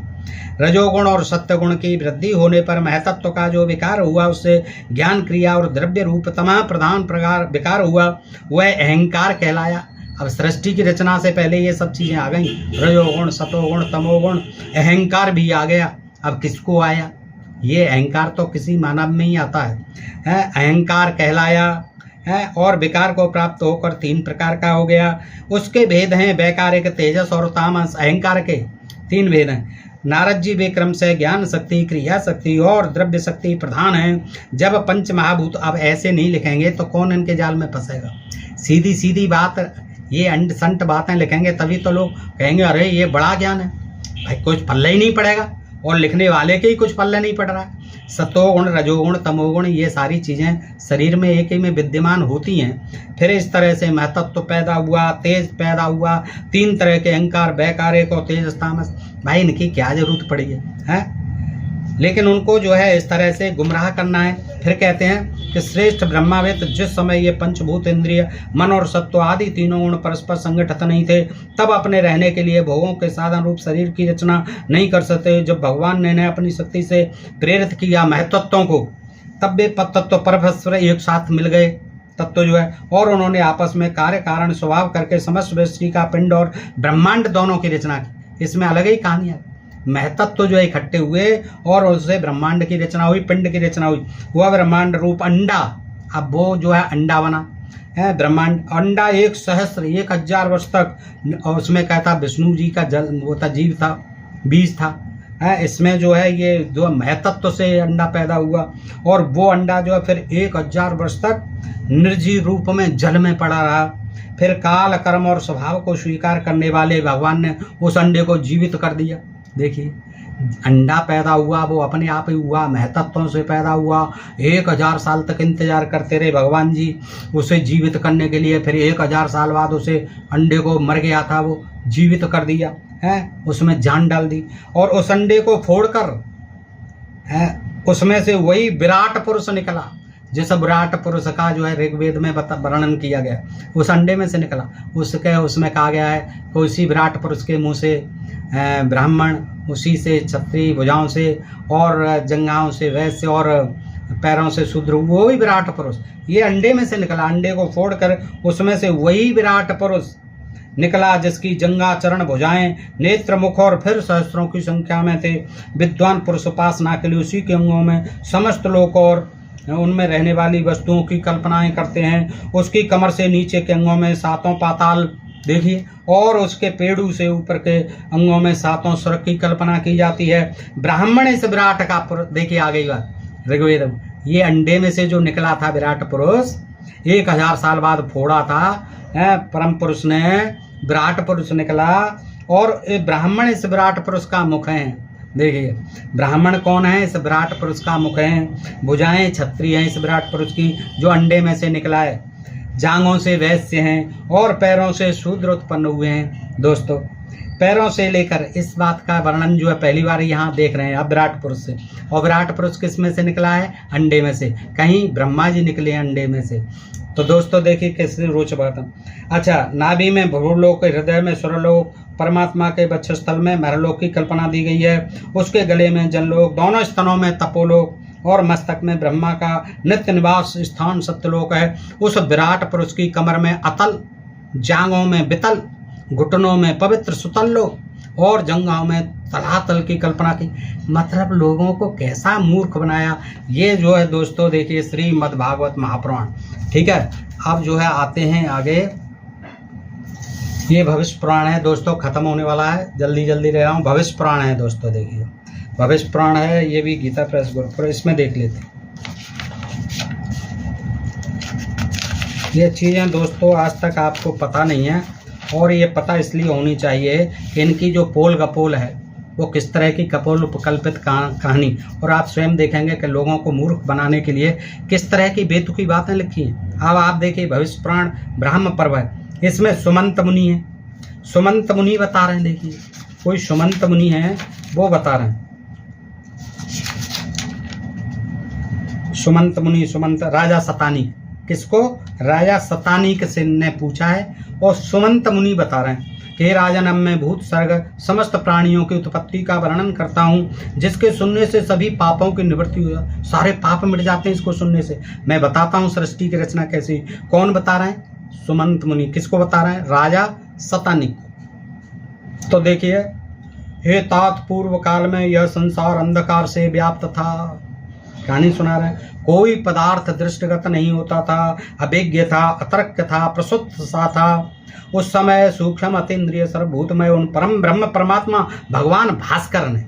रजोगुण और सत्य गुण की वृद्धि होने पर महतत्व का जो विकार हुआ, उससे ज्ञान क्रिया और द्रव्य रूप तमाम प्रधान प्रकार विकार हुआ, वह अहंकार कहलाया। अब सृष्टि की रचना से पहले ये सब चीज़ें आ गई, रजोगुण, सतोगुण, तमोगुण, अहंकार भी आ गया। अब किसको आया? ये अहंकार तो किसी मानव में ही आता है, अहंकार कहलाया है, और विकार को प्राप्त होकर 3 प्रकार का हो गया। उसके भेद हैं वैकारिक, तेजस और तामस। अहंकार के 3 भेद हैं। नारद जी वे क्रम से ज्ञान शक्ति, क्रिया शक्ति और द्रव्य शक्ति प्रधान हैं। जब पंच महाभूत, अब ऐसे नहीं लिखेंगे तो कौन इनके जाल में फंसेगा? सीधी सीधी बात, ये अंड संट बातें लिखेंगे तभी तो लोग कहेंगे अरे ये बड़ा ज्ञान है। भाई कुछ पल्ले ही नहीं पड़ेगा, और लिखने वाले के ही कुछ पल्ले नहीं पड़ रहा है। सतोगुण, रजोगुण, तमोगुण, ये सारी चीज़ें शरीर में एक ही में विद्यमान होती हैं। फिर इस तरह से महतत्व पैदा हुआ, तेज पैदा हुआ, 3 तरह के अहंकार, वैकारिक और तेजस तामस। भाई इनकी क्या जरूरत पड़ी है? लेकिन उनको जो है इस तरह से गुमराह करना है। फिर कहते हैं कि कि श्रेष्ठ ब्रह्मावेत्त जिस समय ये पंचभूत इंद्रिय मन और सत्व आदि तीनों गुण परस्पर संगठित नहीं थे, तब अपने रहने के लिए भोगों के साधन रूप शरीर की रचना नहीं कर सकते। जब भगवान ने अपनी शक्ति से प्रेरित किया महतत्वों को, तब वे तत्व परस्पर एक साथ मिल गए तत्व जो है, और उन्होंने आपस में कार्य कारण स्वभाव करके समस्त सृष्टि का पिंड और ब्रह्मांड दोनों की रचना की। इसमें अलग ही कहानी है। महतत्व जो है इकट्ठे हुए और उससे ब्रह्मांड की रचना हुई, पिंड की रचना हुई, वह ब्रह्मांड रूप अंडा। अब वो जो है अंडा बना है ब्रह्मांड। अंडा 1,000 वर्ष तक, और उसमें कहता विष्णु जी का जल वो था, जीव था, बीज था है। इसमें जो है ये जो महतत्व से अंडा पैदा हुआ, और वो अंडा जो है फिर 1,000 वर्ष तक निर्जीव रूप में जल में पड़ा रहा। फिर काल कर्म और स्वभाव को स्वीकार करने वाले भगवान ने उस अंडे को जीवित कर दिया। देखिए अंडा पैदा हुआ, वो अपने आप ही हुआ, महतत्वों से पैदा हुआ। 1,000 साल तक इंतजार करते रहे भगवान जी उसे जीवित करने के लिए। फिर 1,000 साल बाद उसे अंडे को मर गया था, वो जीवित कर दिया है, उसमें जान डाल दी। और उस अंडे को फोड़कर है उसमें से वही विराट पुरुष निकला, जिस विराट पुरुष का जो है ऋग्वेद में वर्णन किया गया, उस अंडे में से निकला। उसमें कहा गया है कि उसी विराट पुरुष के मुंह से ब्राह्मण, उसी से क्षत्रिय, भुजाओं से और जंघाओं से वैश्य और पैरों से शूद्र, वो ही विराट पुरुष ये अंडे में से निकला। अंडे को फोड़कर उसमें से वही विराट पुरुष निकला, जिसकी जंगा, चरण, भुजाएं, नेत्र, मुख और फिर सहस्त्रों की संख्या में थे। विद्वान पुरुष उपासना के लिए उसी के अंगों में समस्त लोक और उनमें रहने वाली वस्तुओं की कल्पनाएं करते हैं। उसकी कमर से नीचे के अंगों में 7 पाताल देखिए, और उसके पेड़ू से ऊपर के अंगों में 7 स्वर्ग की कल्पना की जाती है। ब्राह्मण इस विराट का देखिए आ गई बात ऋग्वेद में, ये अंडे में से जो निकला था विराट पुरुष 1,000 साल बाद फोड़ा था परम पुरुष ने, विराट पुरुष निकला। और ब्राह्मण इस विराट पुरुष का मुख है। देखिए ब्राह्मण कौन है, इस विराट पुरुष का मुख है। भुजाएं क्षत्रिय हैं इस विराट पुरुष की जो अंडे में से निकला है। जांघों से वैश्य हैं और पैरों से शूद्र उत्पन्न हुए हैं। दोस्तों पैरों से लेकर इस बात का वर्णन जो है पहली बार यहाँ देख रहे हैं अब विराट पुरुष से। और विराट पुरुष किस में से निकला है, अंडे में से। कहीं ब्रह्मा जी निकले अंडे में से। तो दोस्तों देखिए कैसे रोचक बात है। अच्छा, नाभि में भूलोक, हृदय में सुरलोक, परमात्मा के वक्षस्थल में महरलोक की कल्पना दी गई है। उसके गले में जनलोक, दोनों स्तनों में तपोलोक और मस्तक में ब्रह्मा का नित्य निवास स्थान सत्यलोक है। उस विराट पुरुष की कमर में अतल, जांघों में बितल, घुटनों में पवित्र सुतल लोक और जंघाओं में तलातल की कल्पना की। मतलब लोगों को कैसा मूर्ख बनाया। ये जो है दोस्तों देखिए श्रीमद् भागवत महापुराण। ठीक है, अब जो है आते हैं आगे। ये भविष्य पुराण है दोस्तों, खत्म होने वाला है, जल्दी जल्दी ले रहा हूँ। भविष्य पुराण है दोस्तों, देखिए भविष्य पुराण है, ये भी गीता प्रेस ग्रुप पर, इसमें देख लेते हैं। ये चीज़ें दोस्तों आज तक आपको पता नहीं है, और ये पता इसलिए होनी चाहिए कि इनकी जो पोल कपोल है वो किस तरह की कपोल कल्पित कहानी, और आप स्वयं देखेंगे कि लोगों को मूर्ख बनाने के लिए किस तरह की बेतुकी बातें लिखी हैं। अब आप देखिए भविष्य पुराण ब्रह्म पर्व है, इसमें सुमंत मुनि है। सुमंत मुनि बता रहे हैं, देखिए कोई सुमंत मुनि है वो बता रहे हैं। सुमंत मुनि, सुमंत राजा सतानी, किसको, राजा सतानी से ने पूछा है, और सुमंत मुनि बता रहे हैं कि राजन, अब मैं भूत सर्ग समस्त प्राणियों की उत्पत्ति का वर्णन करता हूँ, जिसके सुनने से सभी पापों की निवृत्ति हो जाए, सारे पाप मिट जाते हैं इसको सुनने से। मैं बताता हूँ सृष्टि की रचना कैसी। कौन बता रहे हैं, सुमंत मुनि। किसको बता रहे हैं, राजा सतानी। तो देखिए, हे तात, पूर्व काल में यह संसार अंधकार से व्याप्त था। कहानी सुना रहे हैं। कोई पदार्थ दृष्टिगत नहीं होता था, अभिज्ञ था, अतर्क था, प्रसुप्त सा था। उस समय सूक्ष्म अतीन्द्रिय सर्वभूतमय उन परम ब्रह्म परमात्मा भगवान भास्कर ने,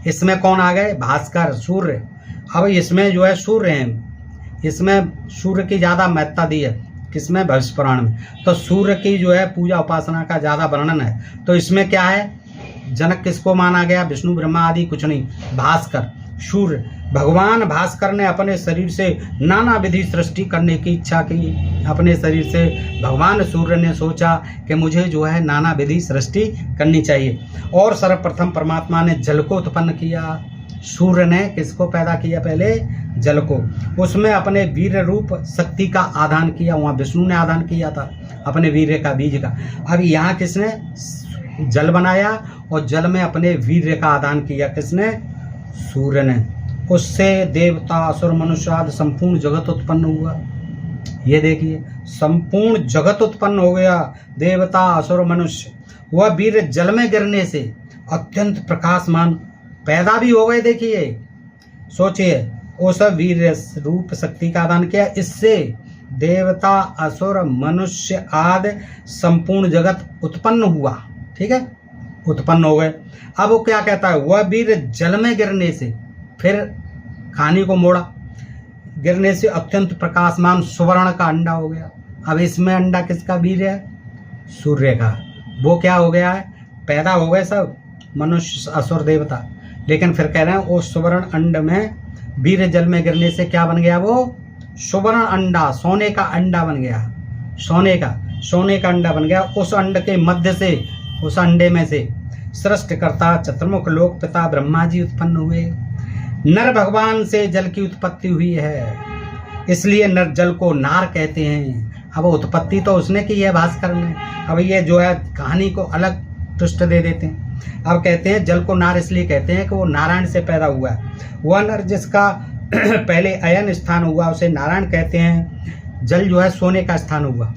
इसमें कौन आ गए, भास्कर, सूर्य। अब इसमें जो है सूर्य हैं, इसमें सूर्य की ज़्यादा महत्ता दी है, किसमें, भविष्य पुराण में। तो सूर्य की जो है पूजा उपासना का ज़्यादा वर्णन है। तो इसमें क्या है, जनक किसको माना गया, विष्णु ब्रह्मा आदि कुछ नहीं, भास्कर, सूर्य। भगवान भास्कर ने अपने शरीर से नाना विधि सृष्टि करने की इच्छा की। अपने शरीर से भगवान सूर्य ने सोचा कि मुझे जो है नाना विधि सृष्टि करनी चाहिए, और सर्वप्रथम परमात्मा ने जल को उत्पन्न किया। सूर्य ने किसको पैदा किया, पहले जल को, उसमें अपने वीर रूप शक्ति का आदान किया। वहाँ विष्णु ने आदान किया था अपने वीर्य का, बीज का। अब यहाँ किसने जल बनाया और जल में अपने वीर्य का आदान किया? किसने? सूर्य ने। उससे देवता असुर मनुष्य आदि संपूर्ण जगत उत्पन्न हुआ। ये देखिए, संपूर्ण जगत उत्पन्न हो गया, देवता असुर मनुष्य। वह वीर जल में गिरने से अत्यंत प्रकाशमान पैदा भी हो गए। देखिए, सोचिए, उस वीर रूप शक्ति का आदान किया, इससे देवता असुर मनुष्य आदि संपूर्ण जगत उत्पन्न हुआ। ठीक है, उत्पन्न हो गए। अब वो क्या कहता है? वह वीर जल में गिरने से, फिर कहानी को मोड़ा, गिरने से अत्यंत प्रकाशमान सुवर्ण का अंडा हो गया। अब इसमें अंडा किसका वीर है? सूर्य का। वो क्या हो गया है? पैदा हो गए सब मनुष्य असुर देवता। लेकिन फिर कह रहे हैं वो सुवर्ण अंड में वीर जल में गिरने से क्या बन गया? वो सुवर्ण अंडा, सोने का अंडा बन गया। सोने का अंडा बन गया। उस अंड के मध्य से, उस अंडे में से सृष्टिकर्ता चतुर्मुख लोक पिता ब्रह्मा जी उत्पन्न हुए। नर भगवान से जल की उत्पत्ति हुई है, इसलिए नर जल को नार कहते हैं। अब उत्पत्ति तो उसने की है, भास्कर ने। अब ये जो है कहानी को अलग ट्विस्ट दे देते हैं। अब कहते हैं जल को नार इसलिए कहते हैं कि वो नारायण से पैदा हुआ है। वह नर जिसका पहले अयन स्थान हुआ उसे नारायण कहते हैं। जल जो है सोने का स्थान हुआ,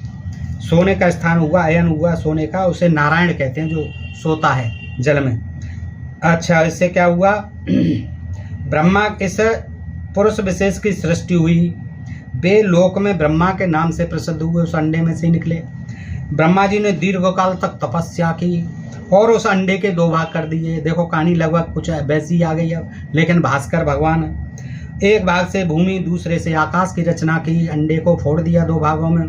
सोने का स्थान हुआ, अयन हुआ सोने का, उसे नारायण कहते हैं जो सोता है जल में। अच्छा, इससे क्या हुआ? ब्रह्मा, इस पुरुष विशेष की सृष्टि हुई। वे लोक में ब्रह्मा के नाम से प्रसिद्ध हुए, उस अंडे में से ही निकले। ब्रह्मा जी ने दीर्घकाल तक तपस्या की और उस अंडे के 2 भाग कर दिए। देखो, कहानी लगभग कुछ वैसी आ गई अब, लेकिन भास्कर भगवान एक भाग से भूमि, दूसरे से आकाश की रचना की। अंडे को फोड़ दिया 2 भागों में।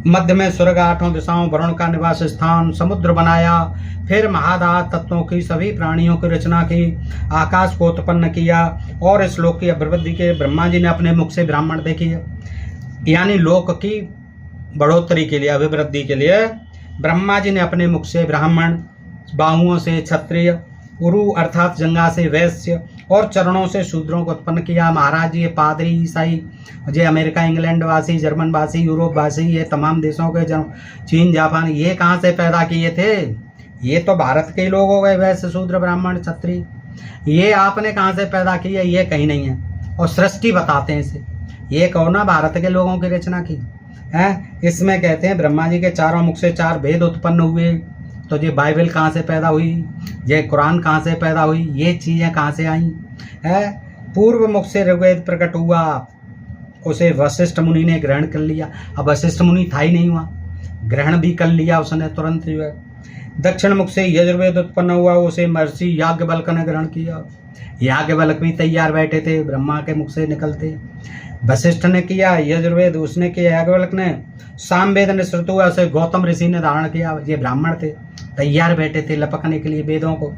मध्य में स्वर्ग, 8 दिशाओं, वरुण का निवास स्थान, समुद्र बनाया। फिर महादात तत्वों की सभी प्राणियों की रचना की, आकाश को उत्पन्न किया और इस लोक की अभिवृद्धि के ब्रह्मा जी ने अपने मुख से ब्राह्मण देखिए, यानी लोक की बढ़ोतरी के लिए, अभिवृद्धि के लिए ब्रह्मा जी ने अपने मुख से ब्राह्मण, बाहुओं से क्षत्रिय, उरु अर्थात जंगा से वैश्य और चरणों से शूद्रों को उत्पन्न किया। महाराज, ये पादरी, ईसाई, ये अमेरिका, इंग्लैंड वासी, जर्मन वासी, यूरोप वासी, ये तमाम देशों के चीन, जापान, ये कहाँ से पैदा किए थे? ये तो भारत के लोग हो गए, वैश्य, शूद्र, ब्राह्मण, क्षत्रिय। ये आपने कहाँ से पैदा किया? ये कहीं नहीं है। और सृष्टि बताते हैं इसे, ये कहो ना भारत के लोगों की रचना की है। इसमें कहते हैं ब्रह्मा जी के चारों मुख से 4 वेद उत्पन्न हुए। तो ये बाइबल कहाँ से पैदा हुई? ये कुरान कहाँ से पैदा हुई? ये चीज़ें कहाँ से आई है? पूर्व मुख से ऋग्वेद प्रकट हुआ, उसे वशिष्ठ मुनि ने ग्रहण कर लिया। अब वशिष्ठ मुनि था ही नहीं वहाँ, ग्रहण भी कर लिया उसने तुरंत जो है। दक्षिण मुख से यजुर्वेद उत्पन्न हुआ, उसे महर्षि याज्ञवल्क्य ने ग्रहण किया। याज्ञवल्क्य भी तैयार बैठे थे, ब्रह्मा के मुख से निकलते। वशिष्ठ ने किया यजुर्वेद, उसने किया याज्ञवल्क्य ने। सामवेद ने श्रुत हुआ, उसे गौतम ऋषि ने धारण किया। ये ब्राह्मण थे, तैयार बैठे थे लपकने के लिए वेदों को।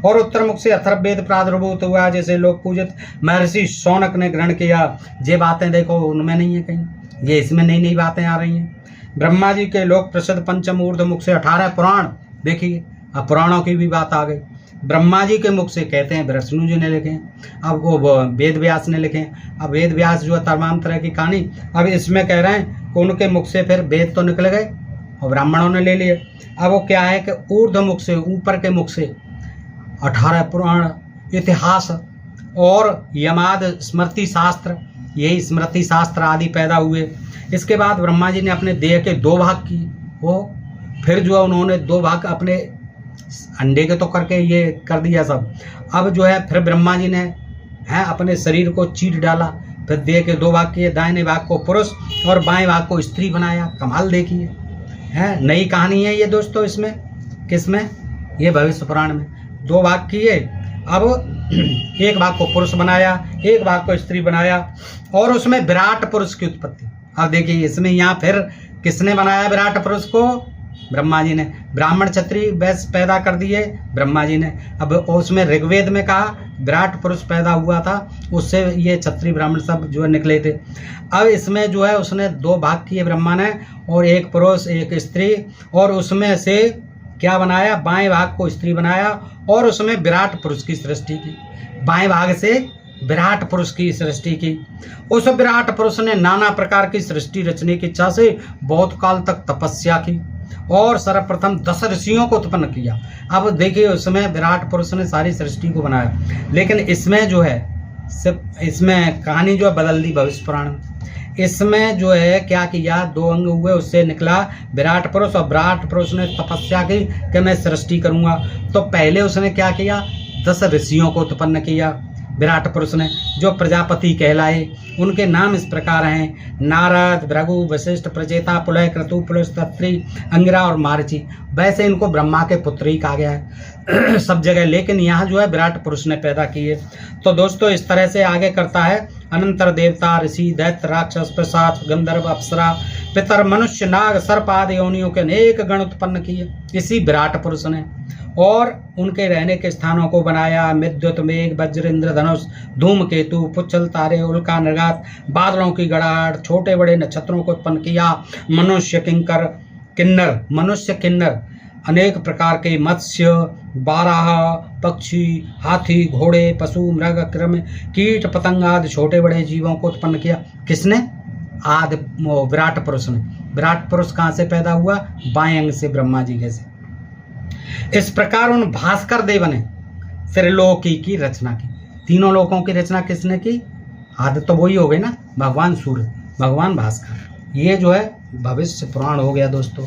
और उत्तर मुख से अथर्ववेद प्रादुर्भूत हुआ, जैसे लोक पूजित महर्षि शौनक ने ग्रहण किया। ये बातें देखो उनमें नहीं है कहीं, ये इसमें नई नई बातें आ रही हैं। ब्रह्मा जी के लोक प्रसिद्ध पंचम ऊर्ध मुख से 18 पुराण, देखिए अब पुराणों की भी बात आ गई। ब्रह्मा जी के मुख से कहते हैं विष्णु जी ने लिखे, अब वो वेद व्यास ने लिखे। अब वेद व्यास जो है तमाम तरह की कहानी, अब इसमें कह रहे हैं कि उनके मुख से फिर वेद तो निकल गए और ब्राह्मणों ने ले लिए। अब वो क्या है कि ऊर्ध्व मुख से, ऊपर के मुख से 18 पुराण, इतिहास और यमाद स्मृति शास्त्र, यही स्मृति शास्त्र आदि पैदा हुए। इसके बाद ब्रह्मा जी ने अपने देह के 2 भाग किए। वो फिर जो है उन्होंने 2 भाग अपने अंडे के तो करके ये कर दिया सब। अब जो है फिर ब्रह्मा जी ने अपने शरीर को चीर डाला, फिर देह के 2 भाग किए, दाहिने भाग को पुरुष और बाएं भाग को स्त्री बनाया। कमाल देखिए, है नई कहानी है ये दोस्तों। इसमें किसमें? ये भविष्य पुराण में 2 भाग किए। अब एक भाग को पुरुष बनाया, एक भाग को स्त्री बनाया और उसमें विराट पुरुष की उत्पत्ति। अब देखिए इसमें यहाँ फिर किसने बनाया विराट पुरुष को? ब्रह्मा जी ने। ब्राह्मण क्षत्रिय वैश्य पैदा कर दिए ब्रह्मा जी ने। अब उसमें ऋग्वेद में कहा विराट पुरुष पैदा हुआ था, उससे ये क्षत्रिय ब्राह्मण सब जो है निकले थे। अब इसमें जो है उसने 2 भाग किए ब्रह्मा ने, और एक पुरुष एक स्त्री, और उसमें से क्या बनाया? बाएं भाग को स्त्री बनाया और उसमें विराट पुरुष की सृष्टि की। बाएं भाग से विराट पुरुष की सृष्टि की। उस विराट पुरुष ने नाना प्रकार की सृष्टि रचने की इच्छा से बहुत काल तक तपस्या की और सर्वप्रथम 10 ऋषियों को उत्पन्न किया। अब देखिए उसमें विराट पुरुष ने सारी सृष्टि को बनाया, लेकिन इसमें जो है सिर्फ इसमें कहानी जो है बदल दी भविष्य पुराण। इसमें जो है क्या किया, 2 अंग हुए, उससे निकला विराट पुरुष, और विराट पुरुष ने तपस्या की कि मैं सृष्टि करूंगा। तो पहले उसने क्या किया, 10 ऋषियों को उत्पन्न किया विराट पुरुष ने, जो प्रजापति कहलाए। उनके नाम इस प्रकार हैं, नारद, भृगु, वशिष्ठ, प्रचेता, पुलह, क्रतु, पुलस्त्य, अंगिरा और मारीची। वैसे इनको ब्रह्मा के पुत्र ही कहा गया है सब जगह, लेकिन यहाँ जो है विराट पुरुष ने पैदा किए। तो दोस्तों इस तरह से आगे करता है, अनंतर देवता, ऋषि, दैत्य, राक्षस, पिशाच, गंधर्व, अप्सरा, पितर, मनुष्य, नाग, सर्प आदि योनियों के अनेक गण उत्पन्न किए इसी विराट पुरुष ने, और उनके रहने के स्थानों को बनाया। विद्युत, मेघ, वज्र, इंद्रधनुष, धूमकेतु, पुच्छल, तारे, उल्का, निर्घात, बादलों की गड़ाहट, छोटे बड़े नक्षत्रों को उत्पन्न किया। मनुष्य किन्नर, अनेक प्रकार के मत्स्य, बारह, पक्षी, हाथी, घोड़े, पशु, मृग, कृमि, कीट, पतंग आदि छोटे बड़े जीवों को उत्पन्न किया। किसने? आदि विराट पुरुष ने। विराट पुरुष कहाँ से पैदा हुआ? बाएं अंग से, ब्रह्मा जी के से। इस प्रकार उन भास्कर देव ने त्रिलोकी की रचना की। तीनों लोकों की रचना किसने की? आदि तो वही हो गए ना, भगवान सूर्य, भगवान भास्कर। ये जो है भविष्य पुराण हो गया दोस्तों।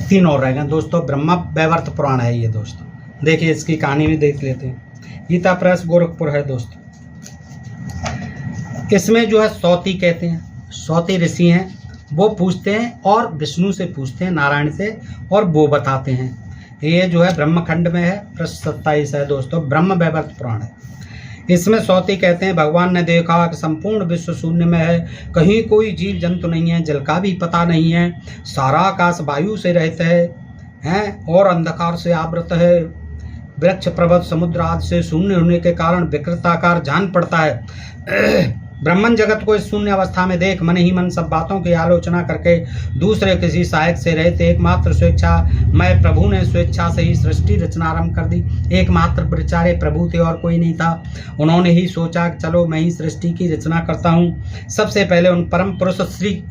3 और रह गए दोस्तों। ब्रह्मा वैवर्त पुराण है ये दोस्तों। देखिए इसकी कहानी भी देख लेते हैं। गीता प्रेस गोरखपुर है दोस्तों। इसमें जो है सौती कहते हैं, सौती ऋषि हैं, वो पूछते हैं और विष्णु से पूछते हैं, नारायण से, और वो बताते हैं। ये जो है ब्रह्मखंड में है, पृष्ठ 27 है दोस्तों, ब्रह्म वैवर्त पुराण है। इसमें सौती कहते हैं, भगवान ने देखा कि संपूर्ण विश्व शून्य में है, कहीं कोई जीव जंतु नहीं है, जल का भी पता नहीं है, सारा आकाश वायु से रहता है और अंधकार से आवृत है, वृक्ष पर्वत समुद्र आदि से शून्य होने के कारण विकृताकार जान पड़ता है। ब्रह्मन जगत को इस शून्य अवस्था में देख मन ही मन सब बातों की आलोचना करके दूसरे किसी सहायक से रहते एकमात्र स्वेच्छा मैं प्रभु ने स्वेच्छा से ही सृष्टि रचना आरंभ कर दी। एकमात्र बेचारे प्रभु थे और कोई नहीं था। उन्होंने ही सोचा कि चलो मैं ही सृष्टि की रचना करता हूँ। सबसे पहले उन परम पुरुष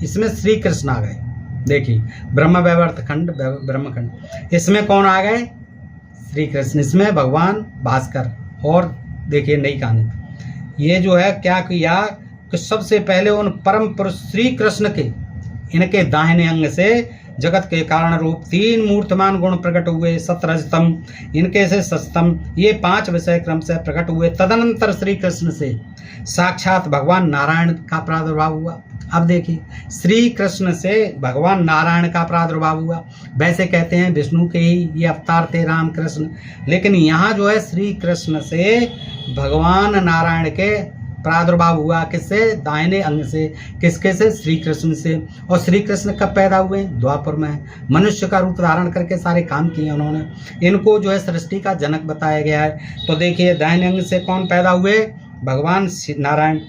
इसमें श्री कृष्ण आ गए। देखिए ब्रह्म वैवर्त खंड, ब्रह्मखंड, इसमें कौन आ गए? श्री कृष्ण। इसमें भगवान भास्कर। और देखिए नई कहानी, ये जो है क्या किया कि सबसे पहले उन परम पुरुष श्री कृष्ण के इनके दाहिने अंग से जगत के कारण रूप 3 मूर्तिमान गुण प्रकट हुए। सतरजतम, इनके से सस्तम, ये 5 विषय क्रम से प्रकट हुए। तदनंतर श्री कृष्ण से साक्षात भगवान नारायण का प्रादुर्भाव हुआ। अब देखिए श्री कृष्ण से भगवान नारायण का प्रादुर्भाव हुआ। वैसे कहते हैं विष्णु के ही ये अवतार थे राम कृष्ण, लेकिन यहाँ जो है श्री कृष्ण से भगवान नारायण के प्रादुर्भाव हुआ। किससे? दाहिने अंग से। किसके से? श्री कृष्ण से। और श्री कृष्ण कब पैदा हुए? द्वापर में। मनुष्य का रूप धारण करके सारे काम किए उन्होंने। इनको जो है सृष्टि का जनक बताया गया है। तो देखिए दाहिने अंग से कौन पैदा हुए? भगवान नारायण,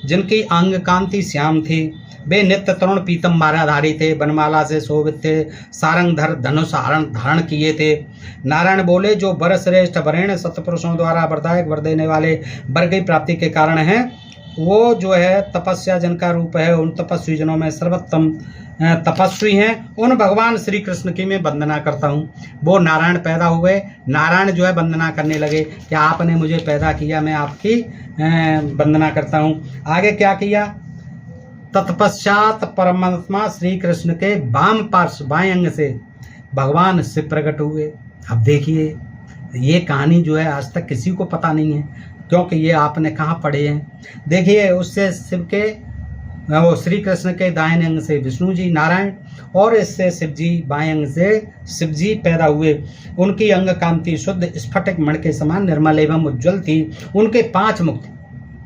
जिनकी अंग कांति श्याम थी। वे नित्य तरुण पीतम मालाधारी थे, बनमाला से शोभित थे, सारंगधर धनुष धारण किए थे। नारायण बोले, जो वर श्रेष्ठ वरेण्य सतपुरुषों द्वारा वरदायक वर देने वाले वर की प्राप्ति के कारण हैं, वो जो है तपस्या जन का रूप है। उन तपस्वी जनों में सर्वोत्तम तपस्वी हैं। उन भगवान श्री कृष्ण की मैं वंदना करता हूँ। वो नारायण पैदा हुए, नारायण जो है वंदना करने लगे कि आपने मुझे पैदा किया, मैं आपकी वंदना करता हूँ। आगे क्या किया? तत्पश्चात परमात्मा श्री कृष्ण के वाम पार्श्व बाएं अंग से भगवान शिव प्रकट हुए। अब देखिए ये कहानी जो है आज तक किसी को पता नहीं है, क्योंकि ये आपने कहाँ पढ़े हैं। देखिए उससे शिव के वो श्री कृष्ण के दाहिने अंग से विष्णु जी नारायण, और इससे शिव जी बाएं अंग से शिव जी पैदा हुए। उनकी अंग कांति शुद्ध स्फटिक मण के समान निर्मल एवं उज्ज्वल थी। उनके 5 मुख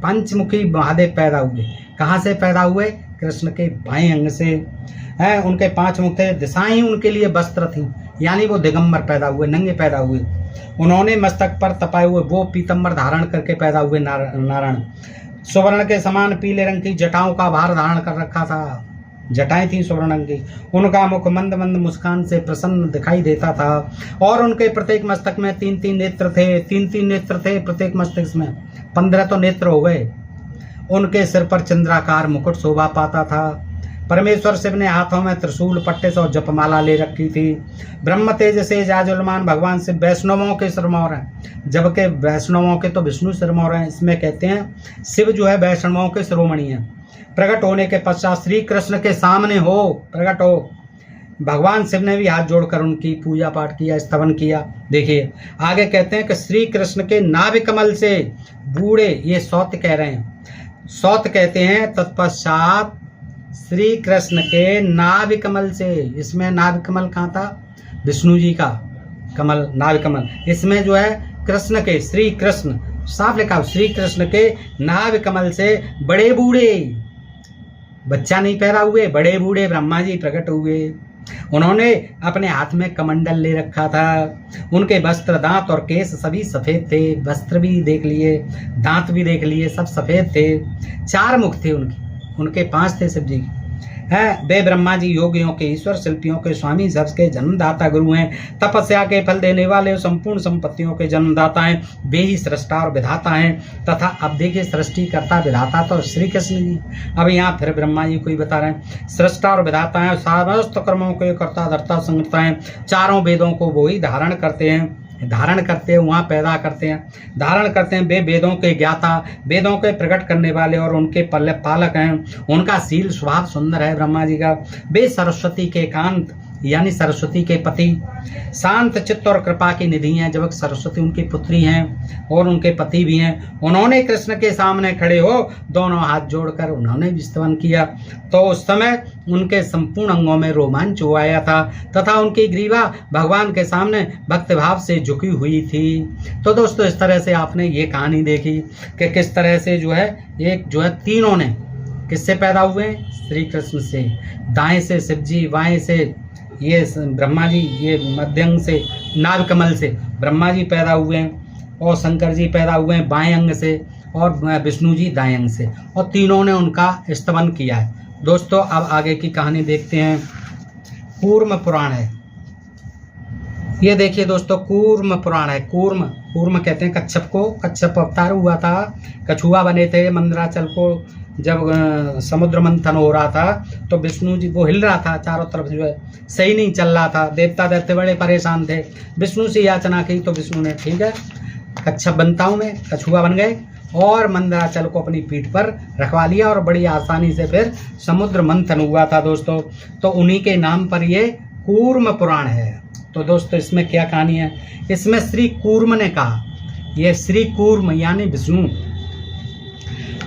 पंचमुखी महादेव पैदा हुए। कहाँ से पैदा हुए? कृष्ण के बाएं अंग से है। उनके 5 मुख थे, दिशाएं उनके लिए वस्त्र थी, यानी वो दिगंबर पैदा हुए, नंगे पैदा हुए। उन्होंने मस्तक पर तपाए हुए वो पीतम्बर धारण करके पैदा हुए नारायण। सुवर्ण के समान पीले रंग की जटाओं का भार धारण कर रखा था। जटाएं थी स्वर्ण रंग की, उनका मुख मंद मंद मुस्कान से प्रसन्न दिखाई देता था और उनके प्रत्येक मस्तक में 3-3 नेत्र थे, 3-3 नेत्र थे प्रत्येक मस्तक में, 15 तो नेत्र हो गए। उनके सिर पर चंद्राकार मुकुट शोभा पाता था। परमेश्वर शिव ने हाथों में त्रिशूल पट्टे और जपमाला ले रखी थी। ब्रह्म तेज से जाजुलमान भगवान शिव वैष्णवों के सिरमौर हैं, जबकि वैष्णवों के तो विष्णु सिरमौर हैं। इसमें कहते हैं शिव जो है वैष्णवों के शिरोमणि हैं। प्रकट होने के पश्चात श्री कृष्ण के सामने हो प्रकट हो भगवान शिव ने भी हाथ जोड़कर उनकी पूजा पाठ किया, स्तवन किया। देखिए आगे कहते हैं कि श्री कृष्ण के नाभि कमल से बूढ़े, ये सौत कह रहे हैं, सौत कहते हैं। तत्पश्चात श्री कृष्ण के नाभि कमल से, इसमें नाभि कमल कहाँ था? विष्णु जी का कमल, नाभि कमल। इसमें जो है कृष्ण के, श्री कृष्ण साफ लिखा, श्री कृष्ण के नाभि कमल से बड़े बूढ़े, बच्चा नहीं पैदा हुए, बड़े बूढ़े ब्रह्मा जी प्रकट हुए। उन्होंने अपने हाथ में कमंडल ले रखा था। उनके वस्त्र, दांत और केस सभी सफेद थे। वस्त्र भी देख लिए, दांत भी देख लिए, सब सफेद थे। 4 मुख थे उनके 5 थे शिव जी हैं। वे ब्रह्मा जी योगियों के ईश्वर, शिल्पियों के स्वामी, सबके जन्मदाता गुरु हैं। तपस्या के फल देने वाले, संपूर्ण संपत्तियों के जन्मदाता हैं। वे ही सृष्टा और विधाता हैं। तथा अब देखिए सृष्टिकर्ता विधाता तो श्री कृष्ण जी। अब यहाँ फिर ब्रह्मा जी को ही बता रहे हैं, सृष्टा और विधाता हैं, समस्त कर्मों के कर्ता धर्ता संगता हैं। चारों वेदों को वो ही धारण करते हैं, वहाँ पैदा करते हैं, धारण करते हैं। वे वेदों के ज्ञाता, वेदों के प्रकट करने वाले और उनके पालक हैं। उनका शील स्वभाव सुंदर है ब्रह्मा जी का। वे सरस्वती के कांत यानी सरस्वती के पति, शांत चित्त और कृपा की निधि हैं। जब सरस्वती उनकी पुत्री हैं और उनके पति भी हैं। उन्होंने कृष्ण के सामने खड़े हो दोनों हाथ जोड़कर उन्होंने भी स्तवन किया। तो उस समय उनके संपूर्ण अंगों में रोमांच हो आया था तथा उनकी ग्रीवा भगवान के सामने भक्तिभाव से झुकी हुई थी। तो दोस्तों इस तरह से आपने ये कहानी देखी कि किस तरह से जो है एक जो है तीनों ने किससे पैदा हुए? श्री कृष्ण से। दाएं से शिव जी, बाएं से ये ब्रह्मा जी, ये मध्यम से नाभ कमल से ब्रह्मा जी पैदा हुए हैं और शंकर जी पैदा हुए हैं बाएं अंग से और विष्णु जी दाएं अंग से, और तीनों ने उनका स्तवन किया है। दोस्तों अब आगे की कहानी देखते हैं। कूर्म पुराण है, ये देखिए दोस्तों कूर्म पुराण है। कूर्म कहते हैं कच्छप को। कच्छप अवतार हुआ था, कछुआ बने थे। मंदराचल को जब समुद्र मंथन हो रहा था तो विष्णु जी वो हिल रहा था चारों तरफ, जो है सही नहीं चल रहा था। देवता दैत्य बड़े परेशान थे। विष्णु से याचना की तो विष्णु ने ठीक है कच्छप बनता हूँ मैं, कछुआ बन गए और मंदराचल को अपनी पीठ पर रखवा लिया और बड़ी आसानी से फिर समुद्र मंथन हुआ था दोस्तों। तो उन्हीं के नाम पर ये कूर्म पुराण है। तो दोस्तों इसमें क्या कहानी है? इसमें श्री कूर्म ने कहा, ये श्री कूर्म यानी विष्णु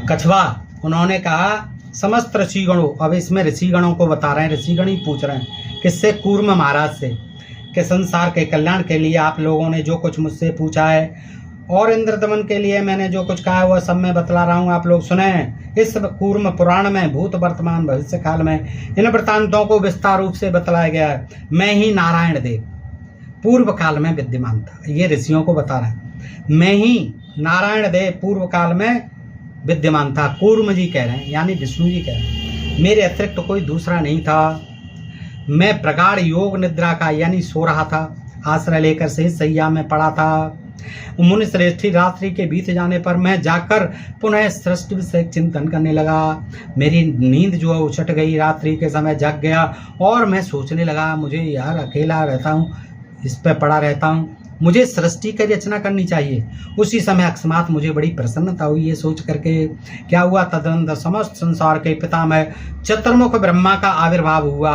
कछुआ, उन्होंने कहा समस्त ऋषिगणों, अब इसमें ऋषिगणों को बता रहे हैं, ऋषिगण ही पूछ रहे हैं किससे? कूर्म महाराज से, कि संसार के कल्याण के लिए आप लोगों ने जो कुछ मुझसे पूछा है और इंद्र दमन के लिए मैंने जो कुछ कहा है वह सब मैं बतला रहा हूँ, आप लोग सुने। इस कूर्म पुराण में भूत वर्तमान भविष्य काल में इन वृत्तांतों को विस्तार रूप से बतलाया गया है। मैं ही नारायण देव पूर्व काल में विद्यमान था, ये ऋषियों को बता रहे हैं। मैं ही नारायण देव पूर्व काल में विद्यमान था। कूर्म जी कह रहे हैं यानी विष्णु जी कह रहे हैं, मेरे अतिरिक्त तो कोई दूसरा नहीं था। मैं प्रगाढ़ योग निद्रा का यानी सो रहा था, आश्रय लेकर सही सैया में पड़ा था। मुनि श्रेष्ठी रात्रि के बीत जाने पर मैं जाकर पुनः सृष्टि विषय चिंतन करने लगा। मेरी नींद जो है उछट गई, रात्रि के समय जग गया और मैं सोचने लगा मुझे यार अकेला रहता हूँ, इस पे पड़ा रहता हूँ, मुझे सृष्टि की रचना करनी चाहिए। उसी समय अकस्मात मुझे बड़ी प्रसन्नता हुई। ये सोच करके क्या हुआ, तदनंतर समस्त संसार के पितामह चतुर्मुख ब्रह्मा का आविर्भाव हुआ।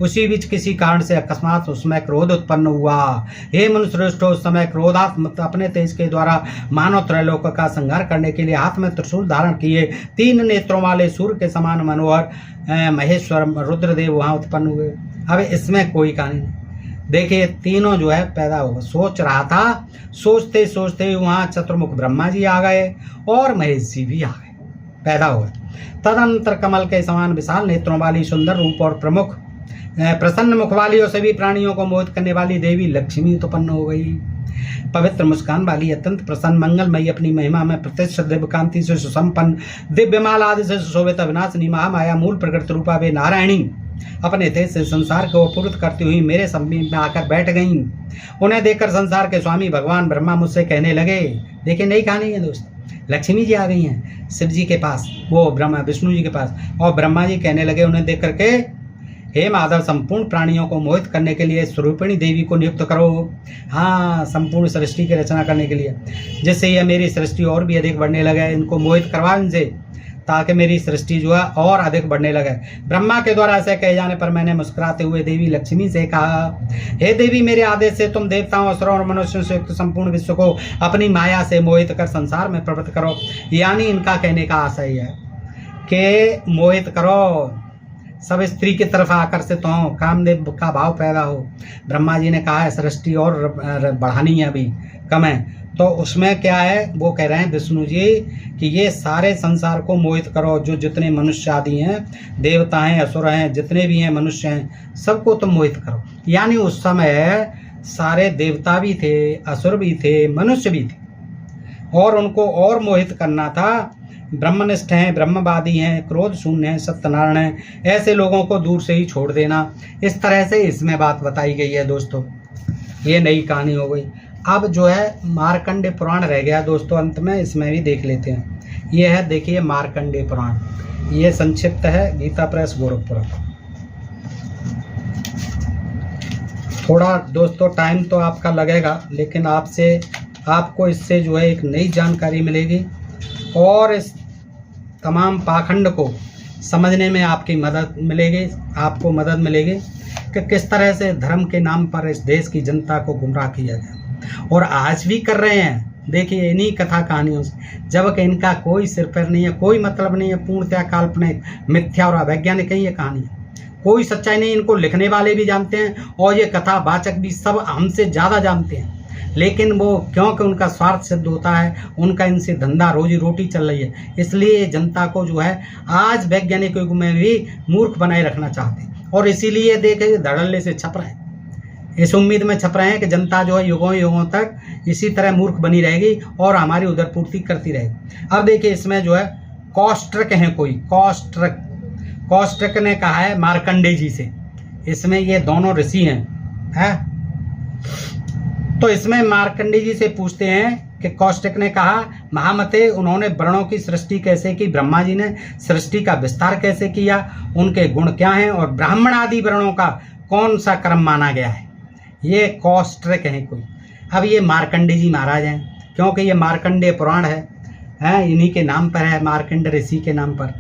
उसी बीच किसी कारण से अकस्मात उसमें क्रोध उत्पन्न हुआ। हे मनुष्य श्रेष्ठ, उस समय क्रोधात्मक अपने तेज के द्वारा मानव त्रैलोक का संहार करने के लिए हाथ में त्रिशूल धारण किए 3 नेत्रों वाले सूर्य के समान मनोहर महेश्वर रुद्रदेव वहाँ उत्पन्न हुए। अब इसमें कोई कहानी नहीं। देखिए तीनों जो है पैदा हुआ, सोच रहा था, सोचते सोचते वहाँ चतुर्मुख ब्रह्मा जी आ गए और महेश जी भी आ गए, पैदा हुए। तदनंतर कमल के समान विशाल नेत्रों वाली सुंदर रूप और प्रमुख प्रसन्न मुख वाली और सभी प्राणियों को मोहित करने वाली देवी लक्ष्मी उत्पन्न हो गई। पवित्र मुस्कान वाली अत्यंत प्रसन्न मंगलमयी अपनी महिमा में प्रतिष्ठित दिव्य कांति से सुसंपन्न दिव्यमाल आदि से सुशोभित अविनाशिनी महामाया मूल प्रकृति रूपा वे नारायणी अपने तेज से संसार को पूर्त करती हुई मेरे समीप में आकर बैठ गईं। उन्हें देखकर संसार के स्वामी भगवान ब्रह्मा मुझसे कहने लगे, देखिए नई कहानी है दोस्त, लक्ष्मी जी आ गई हैं शिव जी के पास, वो ब्रह्मा विष्णु जी के पास, और ब्रह्मा जी कहने लगे उन्हें देख करके, हे माधव संपूर्ण प्राणियों को मोहित करने के लिए स्वरूपिणी देवी को नियुक्त करो। हाँ, संपूर्ण सृष्टि की रचना करने के लिए, जिससे यह मेरी सृष्टि और भी अधिक बढ़ने लगे। इनको मोहित करवा इनसे, ताकि मेरी सृष्टि जो है और अधिक बढ़ने लगे। ब्रह्मा के द्वारा ऐसे कहे जाने पर मैंने मुस्कुराते हुए देवी लक्ष्मी से कहा, हे देवी, मेरे आदेश से तुम देवताओं असुरों और मनुष्यों से युक्त संपूर्ण विश्व को अपनी माया से मोहित कर संसार में प्रवृत्त करो। यानी इनका कहने का आशय है कि मोहित करो, सब स्त्री की तरफ आकर्षित हो, कामदेव का भाव पैदा हो। ब्रह्मा जी ने कहा है सृष्टि और बढ़ानी है, अभी कम है, तो उसमें क्या है, वो कह रहे हैं विष्णु जी कि ये सारे संसार को मोहित करो, जो जितने मनुष्य आदि हैं, देवता हैं, असुर हैं, जितने भी हैं मनुष्य हैं, सबको तुम मोहित करो। यानी उस समय सारे देवता भी थे, असुर भी थे, मनुष्य भी थे, और उनको और मोहित करना था। ब्रह्मनिष्ठ हैं, ब्रह्मवादी हैं, क्रोध शून्य हैं, सत्यनारायण हैं, ऐसे लोगों को दूर से ही छोड़ देना। इस तरह से इसमें बात बताई गई है दोस्तों। ये नई कहानी हो गई। अब जो है मार्कंडेय पुराण रह गया दोस्तों, अंत में इसमें भी देख लेते हैं। ये है, देखिए मार्कंडेय पुराण, ये संक्षिप्त है गीता प्रेस गोरखपुर। थोड़ा दोस्तों टाइम तो आपका लगेगा, लेकिन आपको इससे जो है एक नई जानकारी मिलेगी, और इस तमाम पाखंड को समझने में आपकी मदद मिलेगी, आपको मदद मिलेगी कि किस तरह से धर्म के नाम पर इस देश की जनता को गुमराह किया गया, और आज भी कर रहे हैं। देखिए इन्हीं कथा कहानियों से, जबकि इनका कोई सिर पैर नहीं है, कोई मतलब नहीं है, पूर्णतः काल्पनिक, मिथ्या और अवैज्ञानिक है ये कहानी, कोई सच्चाई नहीं। इनको लिखने वाले भी जानते हैं और ये कथावाचक भी सब हमसे ज़्यादा जानते हैं, लेकिन वो क्योंकि उनका स्वार्थ सिद्ध होता है, उनका इनसे धंधा रोजी रोटी चल रही है, इसलिए जनता को जो है आज वैज्ञानिक युग में भी मूर्ख बनाए रखना चाहते हैं, और इसीलिए देखिए धड़ल्ले से छप रहे हैं, इस उम्मीद में छप रहे हैं कि जनता जो है युगों युगों तक इसी तरह मूर्ख बनी रहेगी और हमारी उधरपूर्ति करती रहेगी। अब देखिए इसमें जो है कौष्टक हैं, कोई कौष्टक ने कहा है मार्कंडेय जी से, इसमें ये दोनों ऋषि हैं, तो इसमें मार्कंडेय जी से पूछते हैं कि कौष्टक ने कहा, महामते उन्होंने वर्णों की सृष्टि कैसे की, ब्रह्मा जी ने सृष्टि का विस्तार कैसे किया, उनके गुण क्या हैं, और ब्राह्मण आदि वर्णों का कौन सा क्रम माना गया है। ये कौष्टक हैं कोई। अब ये मार्कंडेय जी महाराज हैं, क्योंकि ये मार्कंडेय पुराण है, इन्हीं के नाम पर है, मार्कंडेय ऋषि के नाम पर।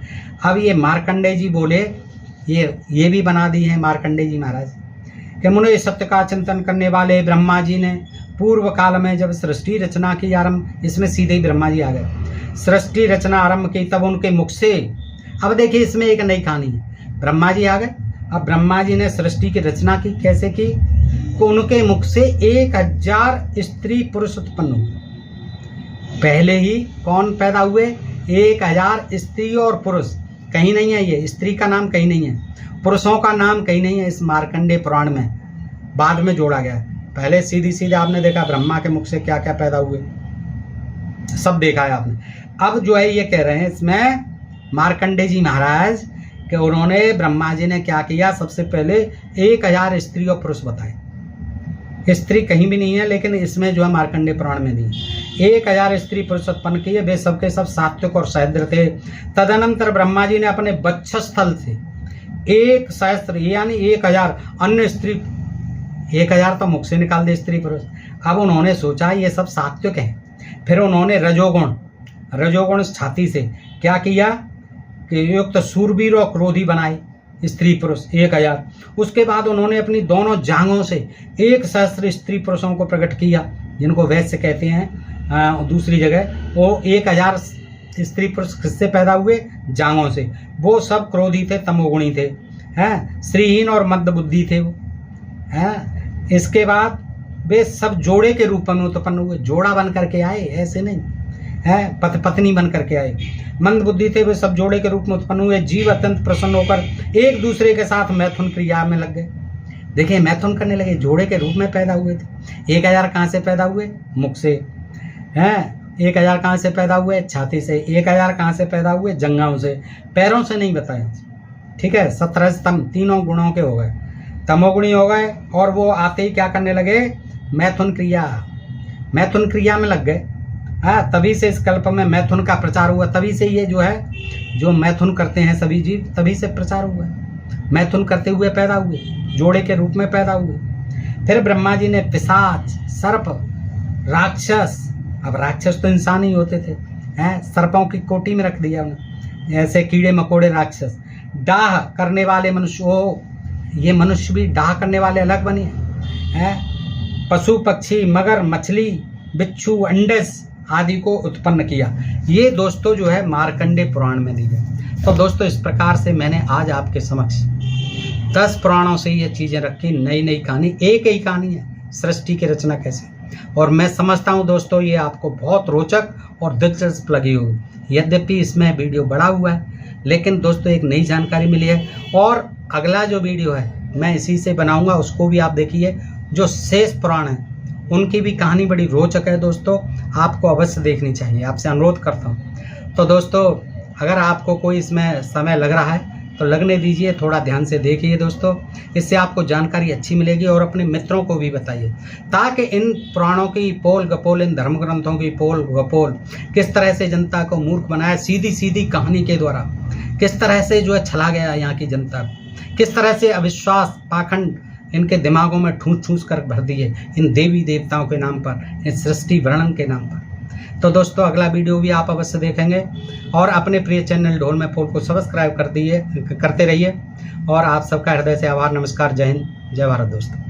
अब ये मार्कंडेय जी बोले, ये भी बना दी है मार्कंडेय जी महाराज कि मुने सत्य का चिंतन करने वाले ब्रह्मा जी ने पूर्व काल में जब सृष्टि रचना की आरंभ, इसमें सीधे ही ब्रह्मा जी आ गए, सृष्टि रचना आरंभ की, तब उनके मुख से, अब देखिए इसमें एक नई कहानी है, ब्रह्मा जी आ गए। अब ब्रह्मा जी ने सृष्टि की रचना की, कैसे की, तो उनके मुख से 1000 स्त्री पुरुष उत्पन्न हुए। पहले ही कौन पैदा हुए, 1000 स्त्री और पुरुष, कहीं नहीं है, ये स्त्री का नाम कहीं नहीं है, पुरुषों का नाम कहीं नहीं है इस मार्कंडेय पुराण में, बाद में जोड़ा गया है। पहले सीधी सीधे आपने देखा ब्रह्मा के मुख से क्या क्या पैदा हुए, सब देखा है आपने। अब जो है ये कह रहे हैं इसमें मार्कंडेय जी महाराज कि उन्होंने, ब्रह्मा जी ने क्या किया, सबसे पहले 1000 स्त्री और पुरुष बताए। स्त्री कहीं भी नहीं है, लेकिन इसमें जो है मार्कंडेय पुराण में नहीं। 1000 स्त्री पुरुष उत्पन्न किए, वे सबके सब सात्विक और सहस्त्र थे। तदनंतर ब्रह्मा जी ने अपने वक्षस्थल से 1 सहस्त्र यानी 1000 अन्य स्त्री, 1000 तो मुख से निकाल दे स्त्री पुरुष। अब उन्होंने सोचा ये सब सात्विक है, फिर उन्होंने रजोगुण छाती से क्या किया कि युक्त सूरवीर और क्रोधी बनाए स्त्री पुरुष 1000। उसके बाद उन्होंने अपनी दोनों जांघों से 1 सहस्त्र स्त्री पुरुषों को प्रकट किया, जिनको वैश्य कहते हैं दूसरी जगह। वो 1000 स्त्री पुरुष किससे पैदा हुए, जांघों से। वो सब क्रोधी थे, तमोगुणी थे, हैं, श्रीहीन और मद बुद्धि थे वो, हैं। इसके बाद वे सब जोड़े के रूप में उत्पन्न हुए, जोड़ा बन करके आए, ऐसे नहीं। है, पत्नी बन करके आए। मंद बुद्धि थे वे सब जोड़े के रूप में उत्पन्न हुए। जीव अत्यंत प्रसन्न होकर एक दूसरे के साथ मैथुन क्रिया में लग गए। देखिए मैथुन करने लगे, जोड़े के रूप में पैदा हुए थे। 1000 कहाँ से पैदा हुए? मुख से। हैं 1000 कहाँ से पैदा हुए? छाती से। 1000 कहाँ से पैदा हुए? जंघाओं से। पैरों से नहीं बताया, ठीक है। 17 स्तंभ तीनों गुणों के हो गए, तमोगुणी हो गए, और वो आते ही क्या करने लगे? मैथुन क्रिया में लग गए। हाँ, तभी से इस कल्प में मैथुन का प्रचार हुआ। तभी से ये जो है, जो मैथुन करते हैं सभी जीव, तभी से प्रचार हुआ। मैथुन करते हुए पैदा हुए, जोड़े के रूप में पैदा हुए। फिर ब्रह्मा जी ने पिशाच, सर्प, राक्षस, अब राक्षस तो इंसान ही होते थे, हैं, सर्पों की कोटि में रख दिया उन्हें, ऐसे कीड़े मकोड़े राक्षस। डाह करने वाले मनुष्य, ओ ये मनुष्य भी डाह करने वाले अलग बने हैं। पशु पक्षी, मगर, मछली, बिच्छू, अंडस आदि को उत्पन्न किया। ये दोस्तों जो है मार्कंडे पुराण में दी गई। तो दोस्तों इस प्रकार से मैंने आज आपके समक्ष 10 पुराणों से ये चीज़ें रखी। नई नई कहानी, एक ही कहानी है, सृष्टि की रचना कैसे। और मैं समझता हूँ दोस्तों ये आपको बहुत रोचक और दिलचस्प लगी होगी। यद्यपि इसमें वीडियो बड़ा हुआ है, लेकिन दोस्तों एक नई जानकारी मिली है। और अगला जो वीडियो है मैं इसी से बनाऊंगा, उसको भी आप देखिए। जो शेष पुराण है उनकी भी कहानी बड़ी रोचक है दोस्तों, आपको अवश्य देखनी चाहिए, आपसे अनुरोध करता हूँ। तो दोस्तों अगर आपको कोई इसमें समय लग रहा है तो लगने दीजिए, थोड़ा ध्यान से देखिए दोस्तों, इससे आपको जानकारी अच्छी मिलेगी। और अपने मित्रों को भी बताइए, ताकि इन पुराणों की पोल गपोल, इन धर्म ग्रंथों की पोल गपोल किस तरह से जनता को मूर्ख बनाया, सीधी सीधी कहानी के द्वारा किस तरह से जो है छला गया यहाँ की जनता, किस तरह से अविश्वास पाखंड इनके दिमागों में ठूस ठूस कर भर दिए इन देवी देवताओं के नाम पर, इन सृष्टि वर्णन के नाम पर। तो दोस्तों अगला वीडियो भी आप अवश्य देखेंगे। और अपने प्रिय चैनल ढोल में पोल को सब्सक्राइब करते रहिए। और आप सबका हृदय से आभार, नमस्कार, जय हिंद, जय भारत दोस्तों।